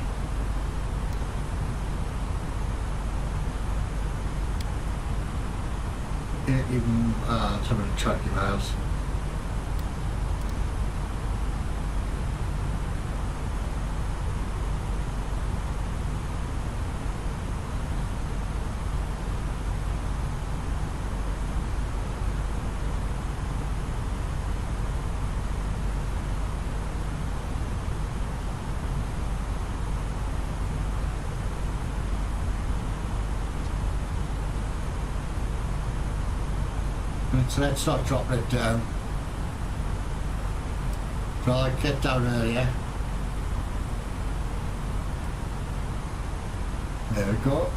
even 220 miles. So let's start dropping it down. So I get down earlier. There we go.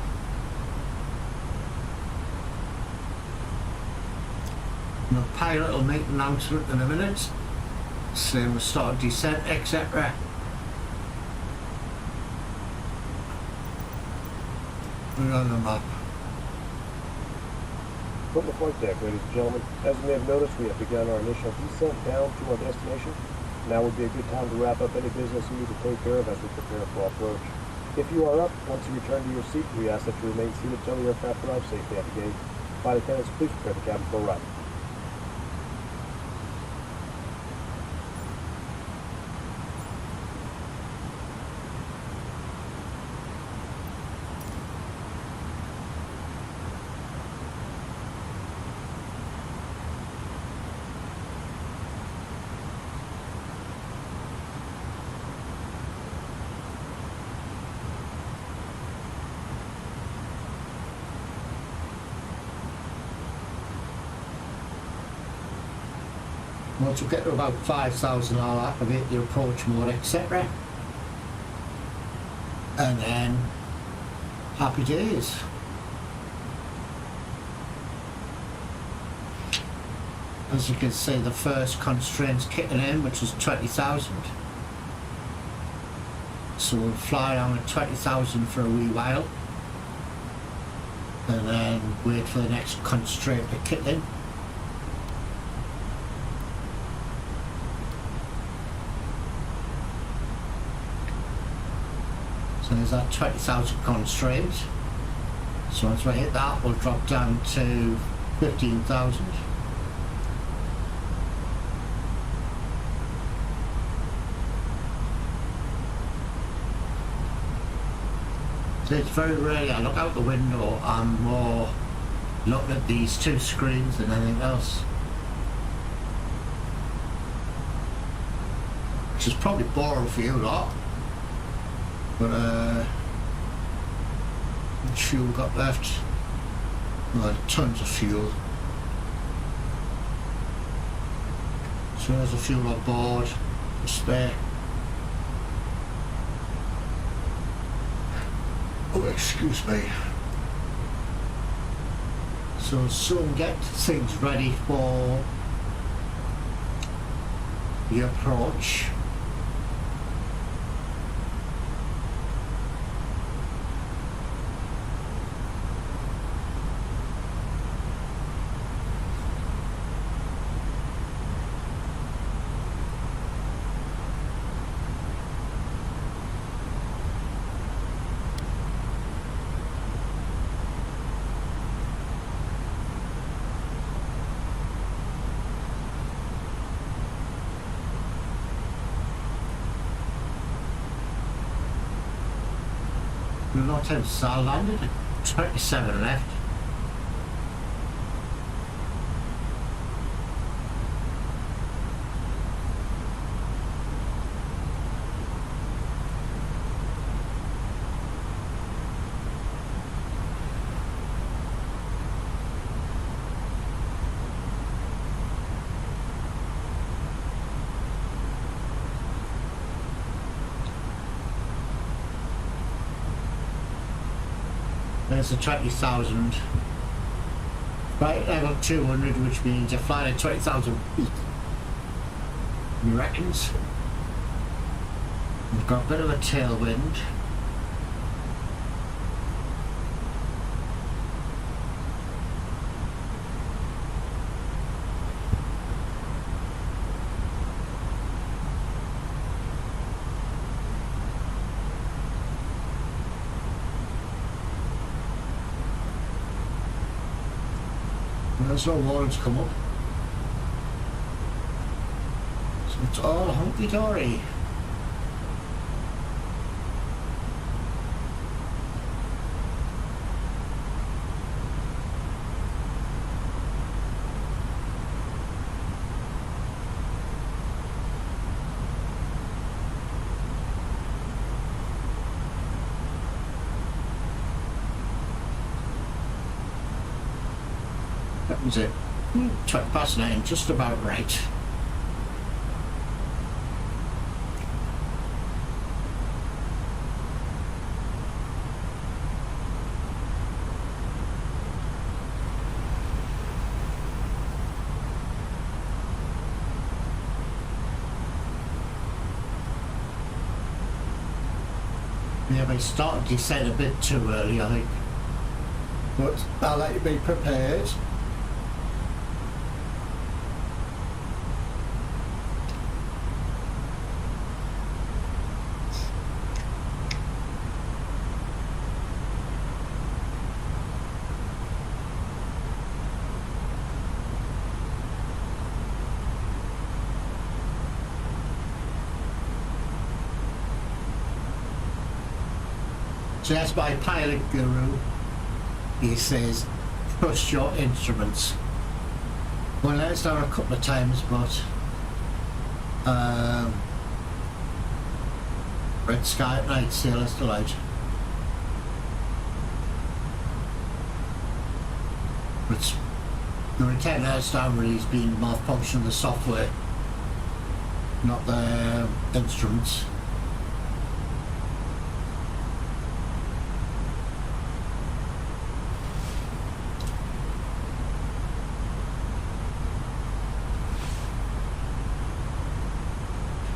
The pilot will make an announcement in a minute. So we'll start descent, etc. We're on the map. From the flight deck, ladies and gentlemen, as you may have noticed, we have begun our initial descent down to our destination. Now would be a good time to wrap up any business you need to take care of as we prepare for approach. If you are up, once you return to your seat, we ask that you remain seated until the aircraft arrives safely at the gate. Flight attendants, please prepare the cabin for a ride. Once you get to about 5,000, I'll activate the approach mode, etc. And then happy days. As you can see, the first constraint's kicking in, which is 20,000. So we'll fly around at 20,000 for a wee while, and then wait for the next constraint to kick in. So there's that 20,000 constraint. So once we hit that, we'll drop down to 15,000. So it's very rarely I look out the window, I'm more looking at these two screens than anything else. Which is probably boring for you lot. But how much fuel we got left? Well, tons of fuel. So there's the fuel on board, the spare. Oh, excuse me. So soon get things ready for the approach. We've not had SAR landed at 27 left. There's the 20,000. Right level 200, which means you're flying at 20,000 feet. He reckons. We've got a bit of a tailwind. There's no warrants come up. So it's all hunky-dory. That was it. 9:20, just about right. Yeah, they started to descend a bit too early, I think. But I'll let you be prepared. So that's my pilot guru. He says, trust your instruments. Well, that's done a couple of times, but red sky at night, sailor's delight. But the return has down really has been malfunction of the software. not the instruments.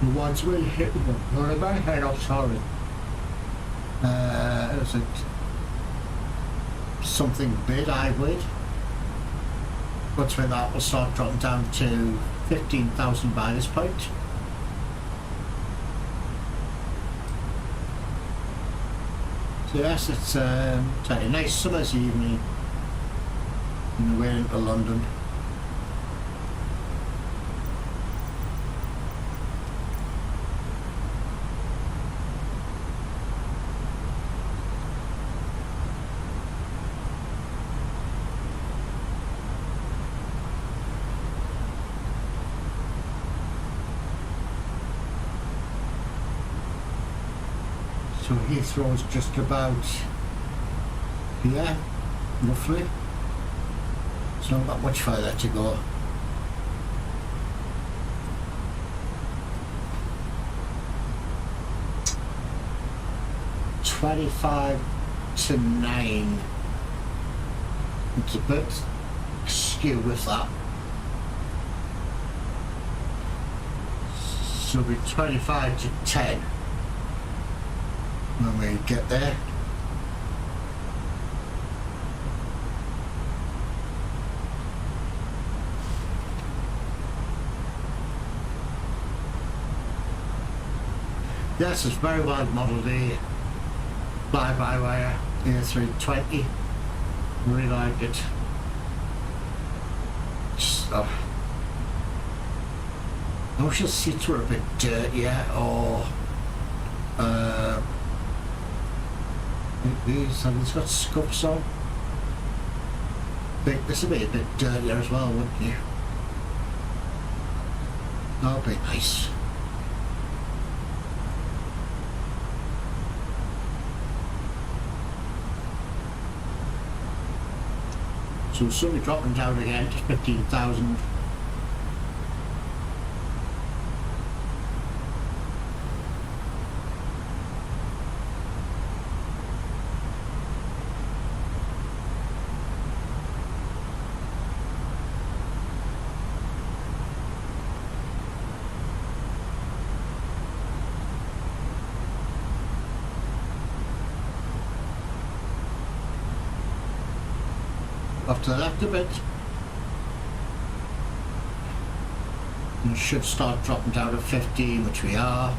The ones we hit them, or in my head, I'm sorry. Is it something bid I would? But when that will start dropping down to 15,000 by this point. So yes, it's a nice summer's evening on the way into London. So Heathrow's just about here, roughly. It's not that much further to go. "25 to 9. It's a bit skew with that. So it'll be 25 to 10. When we get there. Yes, it's very well modelled here. Fly-by-wire A320. Really like it. Just, I wish the seats were a bit dirtier, or these, and it's got scuffs on. I think this would be a bit dirtier as well, wouldn't you? That would be nice. So we'll soon be dropping down again to 15,000. Off to the left a bit, and it should start dropping down to 15, which we are.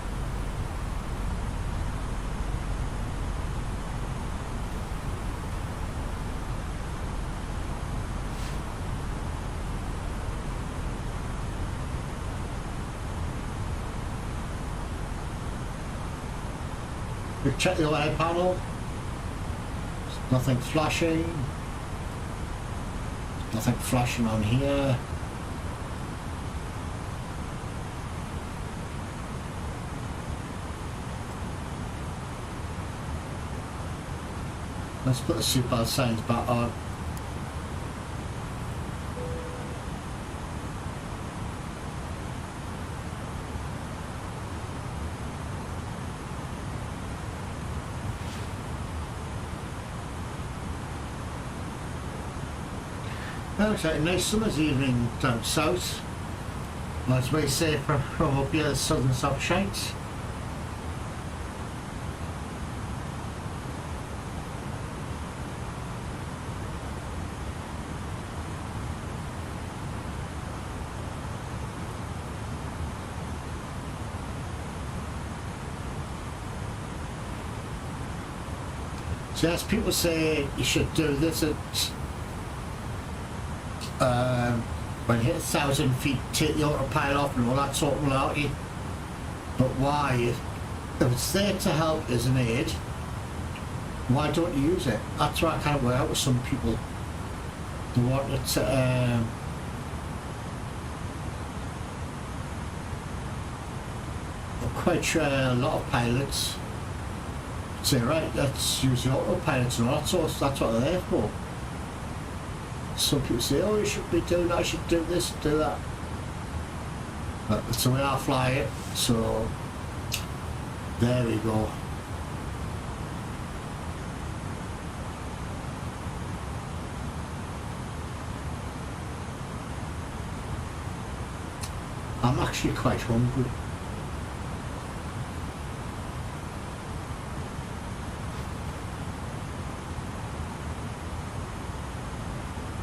We check the overhead panel. There's nothing flashing. Nothing flashing on here. Let's put the seatbelt signs back on. Well, it's a nice summer's evening down south. Well, it's very safe from up here, the southern South Shites. So as people say, you should do this at when you hit 1,000 feet, take the autopilot off and all that sort of malarkey. But why? If it's there to help as an aid, why don't you use it? That's what I can't work out with some people. They want it to, I'm quite sure a lot of pilots say, right, let's use the autopilots and all that sort of stuff. That's what they're there for. Some people say, oh, you should be doing that, I should do this, do that. But that's the way I fly it, so there we go. I'm actually quite hungry.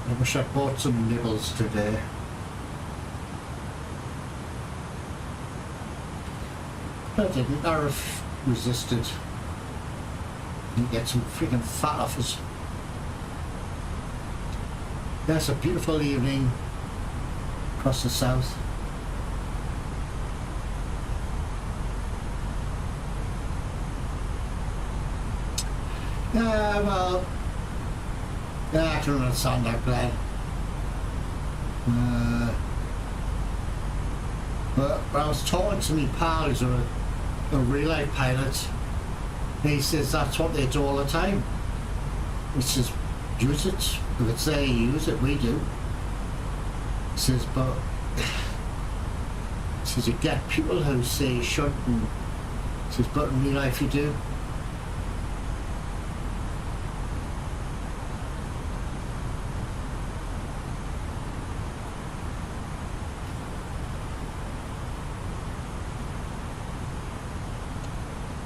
I wish I'd bought some nibbles today. I didn't. I resisted. Didn't get some freaking fat off us. That's a beautiful evening across the south. Yeah, well, yeah, I can understand that, Glenn. But I was talking to me pal who's a relay pilot, and he says that's what they do all the time. He says, use it. If it's there, you use it, we do. He says, but he says, you get people who say you shouldn't, and he says, but in real life you do.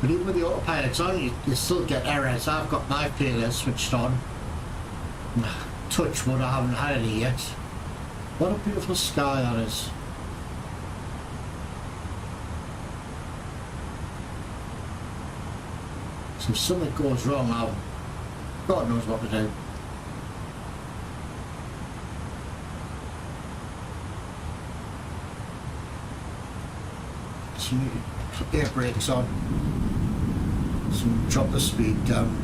But even with the autopilot's on, you still get errors. I've got my playlist switched on. Touch wood, I haven't had any yet. What a beautiful sky that is. So if something goes wrong, God knows what to do. So you put air brakes on. So drop the speed down.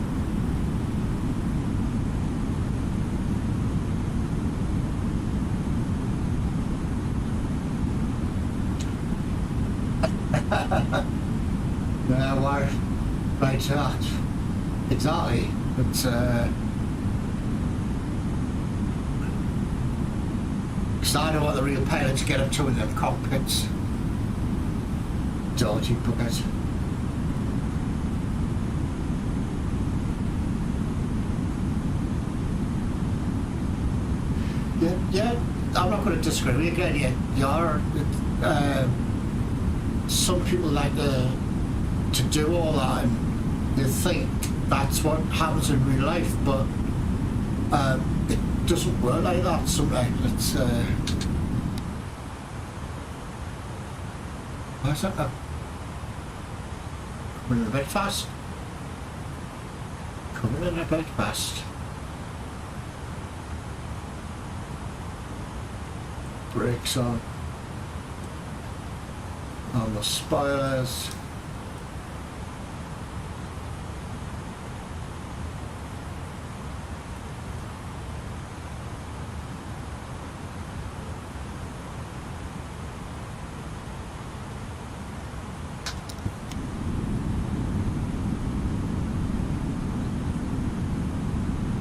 Yeah, why? Right, exactly. But because I know what the real pilots get up to in their cockpits. Dodgy buggers. Yeah, I'm not going to disagree with you again. Some people like to do all that, and they think that's what happens in real life, but it doesn't work like that sometimes. It's why is that coming in a bit fast? Coming in a bit fast. Brakes on the spoilers.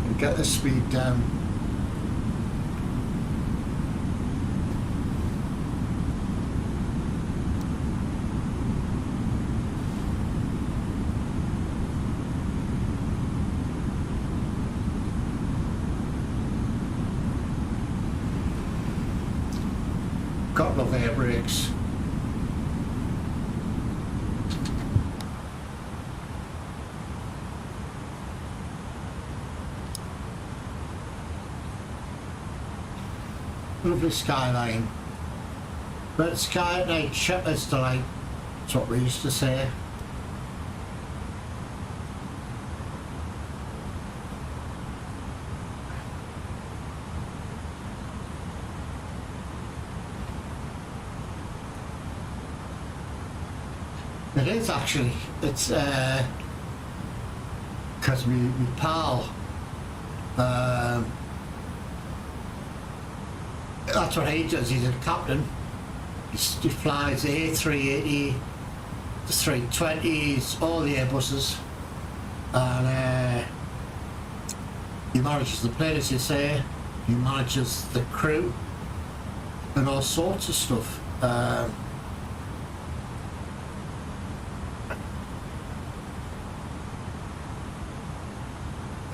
And get the speed down. Got love air brakes. Lovely skyline. Red sky at night, shepherd's delight. That's what we used to say. It is actually. It's because my pal, that's what he does. He's a captain. He flies the A380, the 320s, all the Airbuses, and he manages the plane, as you say. He manages the crew and all sorts of stuff.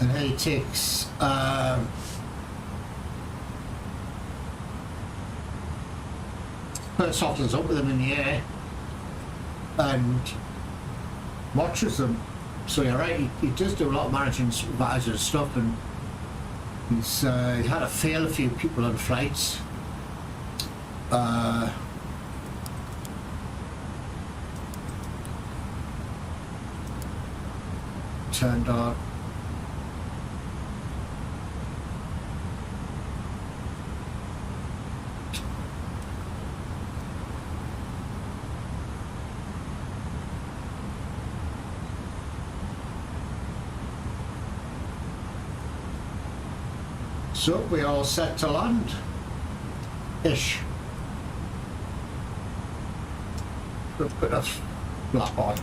and he takes first officers up with him in the air and watches them. So you're right, he does do a lot of managing supervisor stuff, and he's he had to fail a few people on flights. Turned on. So we're all set to land ish. Put a bit of flap on.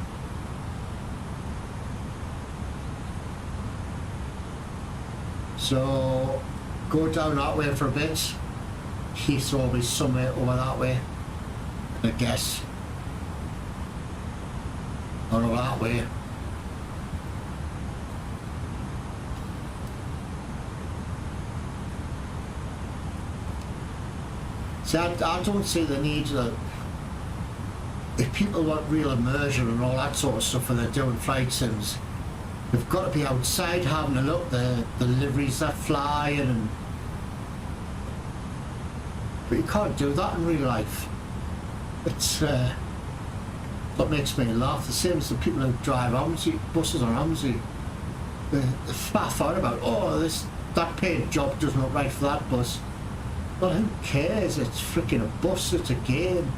So go down that way for a bit. Heathrow will be somewhere over that way, I guess. Or over that way. See, I don't see the need that if people want real immersion and all that sort of stuff when they're doing flight sims, they've got to be outside having a look, the liveries that fly and but you can't do that in real life. It's what makes me laugh. The same as the people who drive Amnesty buses or Amnesty. They faff on about, oh, that paint job doesn't look right for that bus. Well, who cares? It's freaking a bus, it's a game.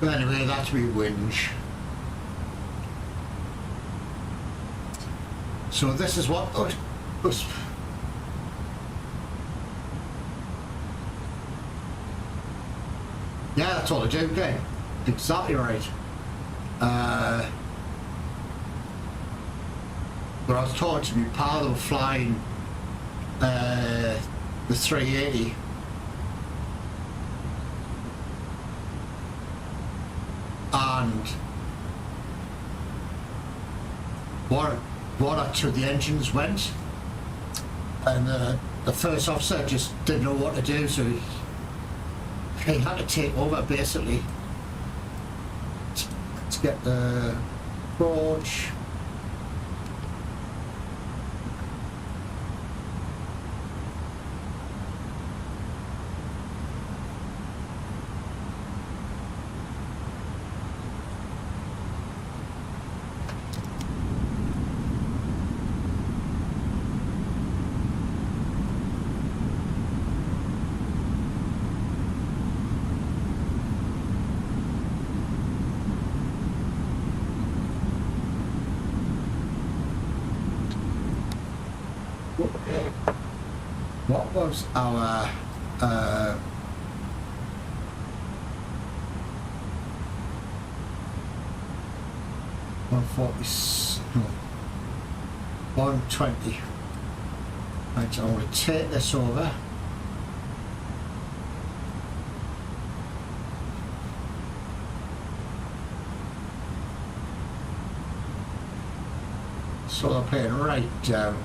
But anyway, that's me whinge. So this is what us. Yeah, that's all I do, okay. Exactly right. But I was talking to my pal who was flying the 380. And one or two of the engines went, and the first officer just didn't know what to do, so he had to take over basically to get the approach. What was our 120. Right, I'm going to take this over. So they're playing right down.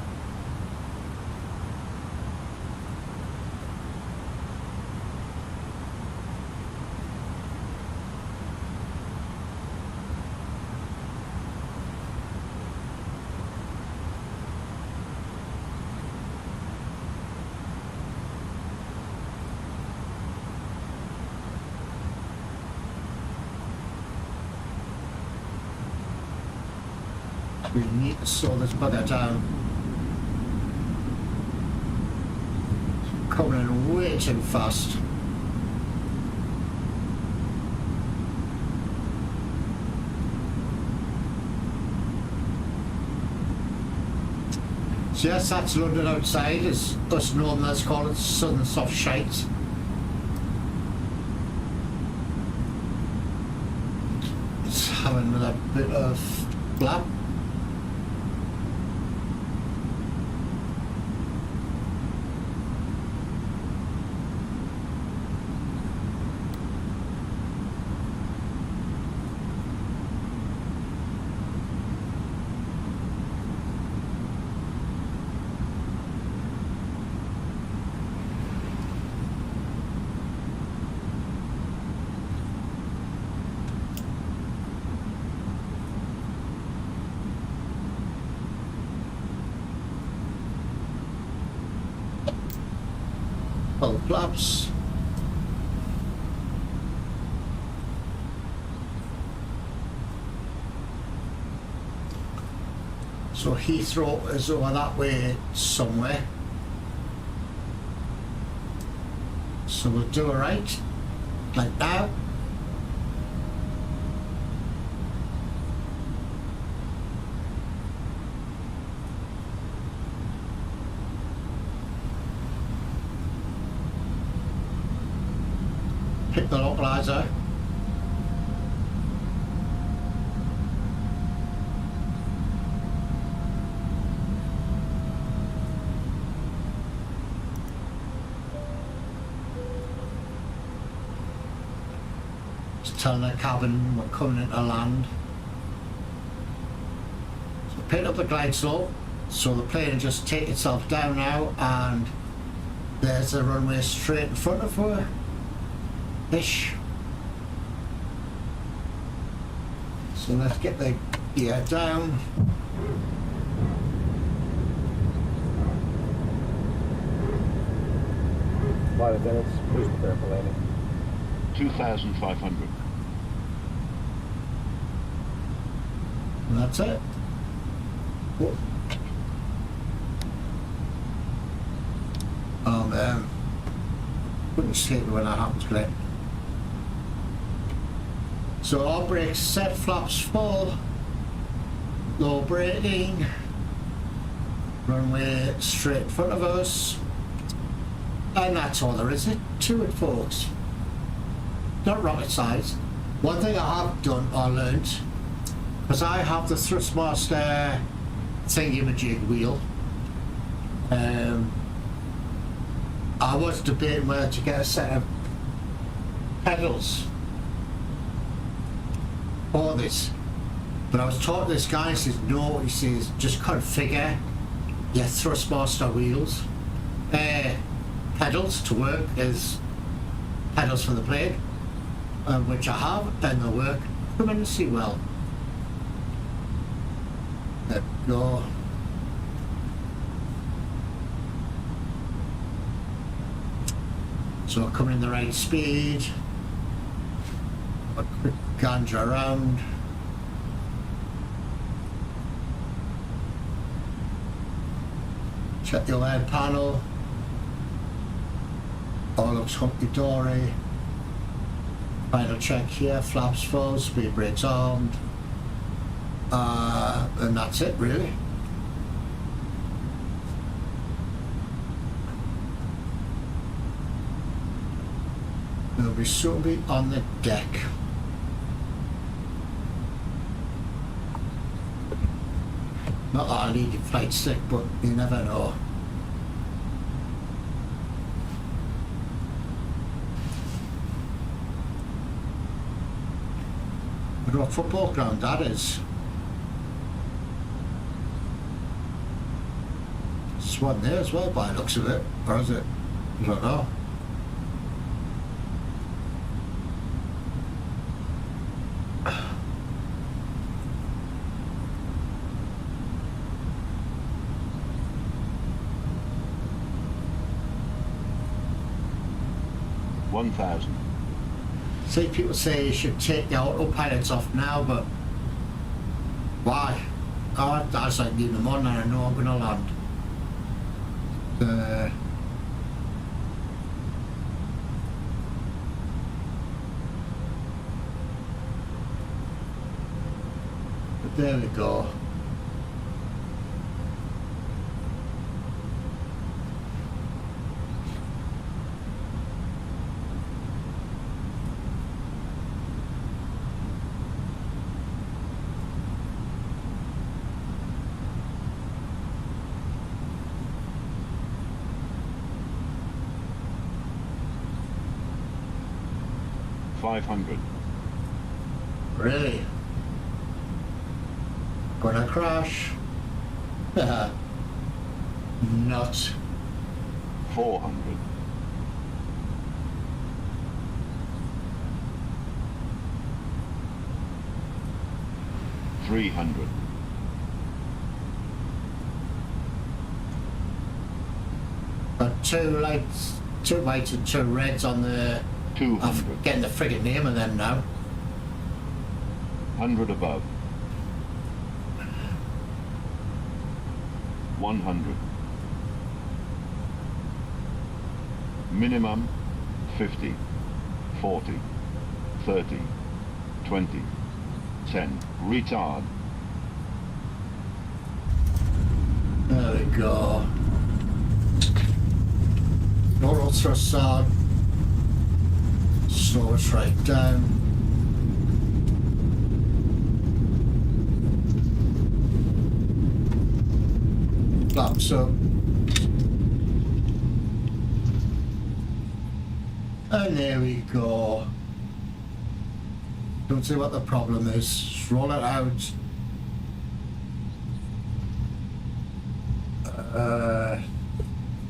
We need to slow this bugger down. Coming in way too fast. So yes, that's London outside, as us Northerners call it, southern soft shite. It's having a bit of blab. full flaps. So Heathrow is over that way somewhere. So we'll do it right, like now. Pick the localizer. Telling the cabin we're coming into land. So pick up the glide slope, so the plane will just take itself down now, and there's the runway straight in front of her. Ish. So let's get the gear down. Flight attendants, please prepare for landing. 2,500. And that's it. Whoa. Couldn't sleep when that happens, Glenn. So our brakes set, flaps full, low braking, runway straight in front of us, and that's all there is to it, folks. Not rocket science. One thing I have done or learnt, because I have the Thrustmaster thingy-majig wheel, I was debating whether to get a set of pedals for this, but I was taught this guy, he says no, he says just configure your Thrustmaster wheels, pedals to work as pedals for the plane, which I have, and they work tremendously well. There we go. So coming in the right speed, a quick gander around. Check the overhead panel. All looks hunky-dory. Final check here, flaps full, speed brakes armed. And that's it really. We'll be soon be on the deck. Not that I need a flight stick, but you never know. What football ground that is. There's one there as well by the looks of it, or is it? I don't know. See, people say you should take the autopilots off now, but why? Oh, that's like leaving them on and I know I'm going to land. But there we go. Really? Gonna crash? Not. 400. 300. Got two 2 whites and 2 reds on the... 200. I'm getting the friggin' name of them now. 100 above. 100. Minimum 50, 40, 30, 20, 10. Retard. There we go. Normal thrust on. Slow us right down. Flaps up. And there we go. Don't see what the problem is. Just roll it out.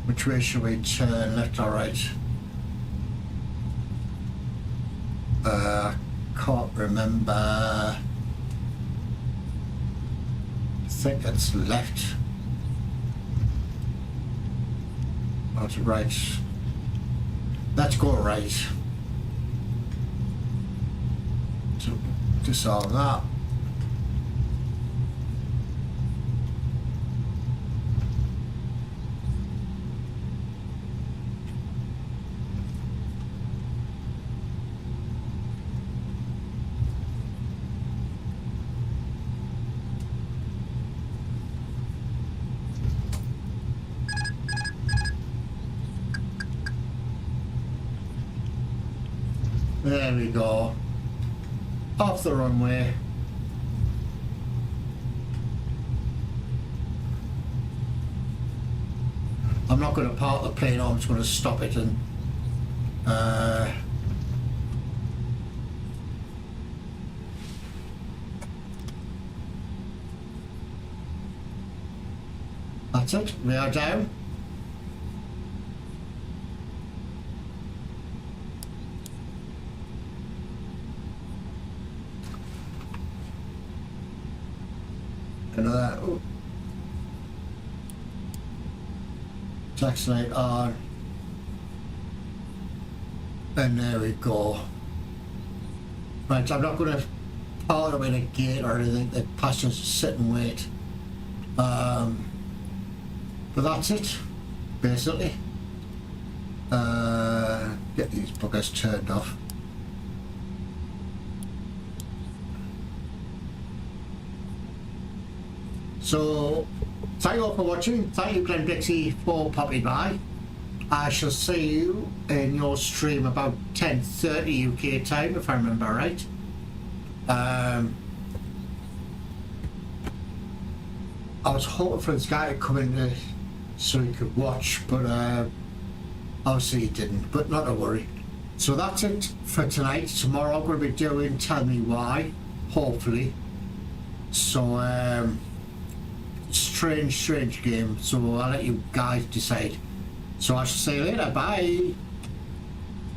Which way should we turn? Left or right? Can't remember. I think it's left. Or to right. Let's go right. So disarm that. There we go. Off the runway. I'm not going to park the plane, I'm just going to stop it and that's it, we are down. Oh. Tax light on, and there we go. Right, I'm not going to power them in a gate or anything. The passengers sit and wait. But that's it, basically. Get these buggers turned off. So, thank you all for watching. Thank you, Glenn Dixie, for popping by. I shall see you in your stream about 10:30 UK time, if I remember right. I was hoping for this guy to come in so he could watch, but obviously he didn't, but not to worry. So that's it for tonight. Tomorrow I'm going to be doing Tell Me Why, hopefully. So, strange game, so I'll let you guys decide. So I shall see you later, bye.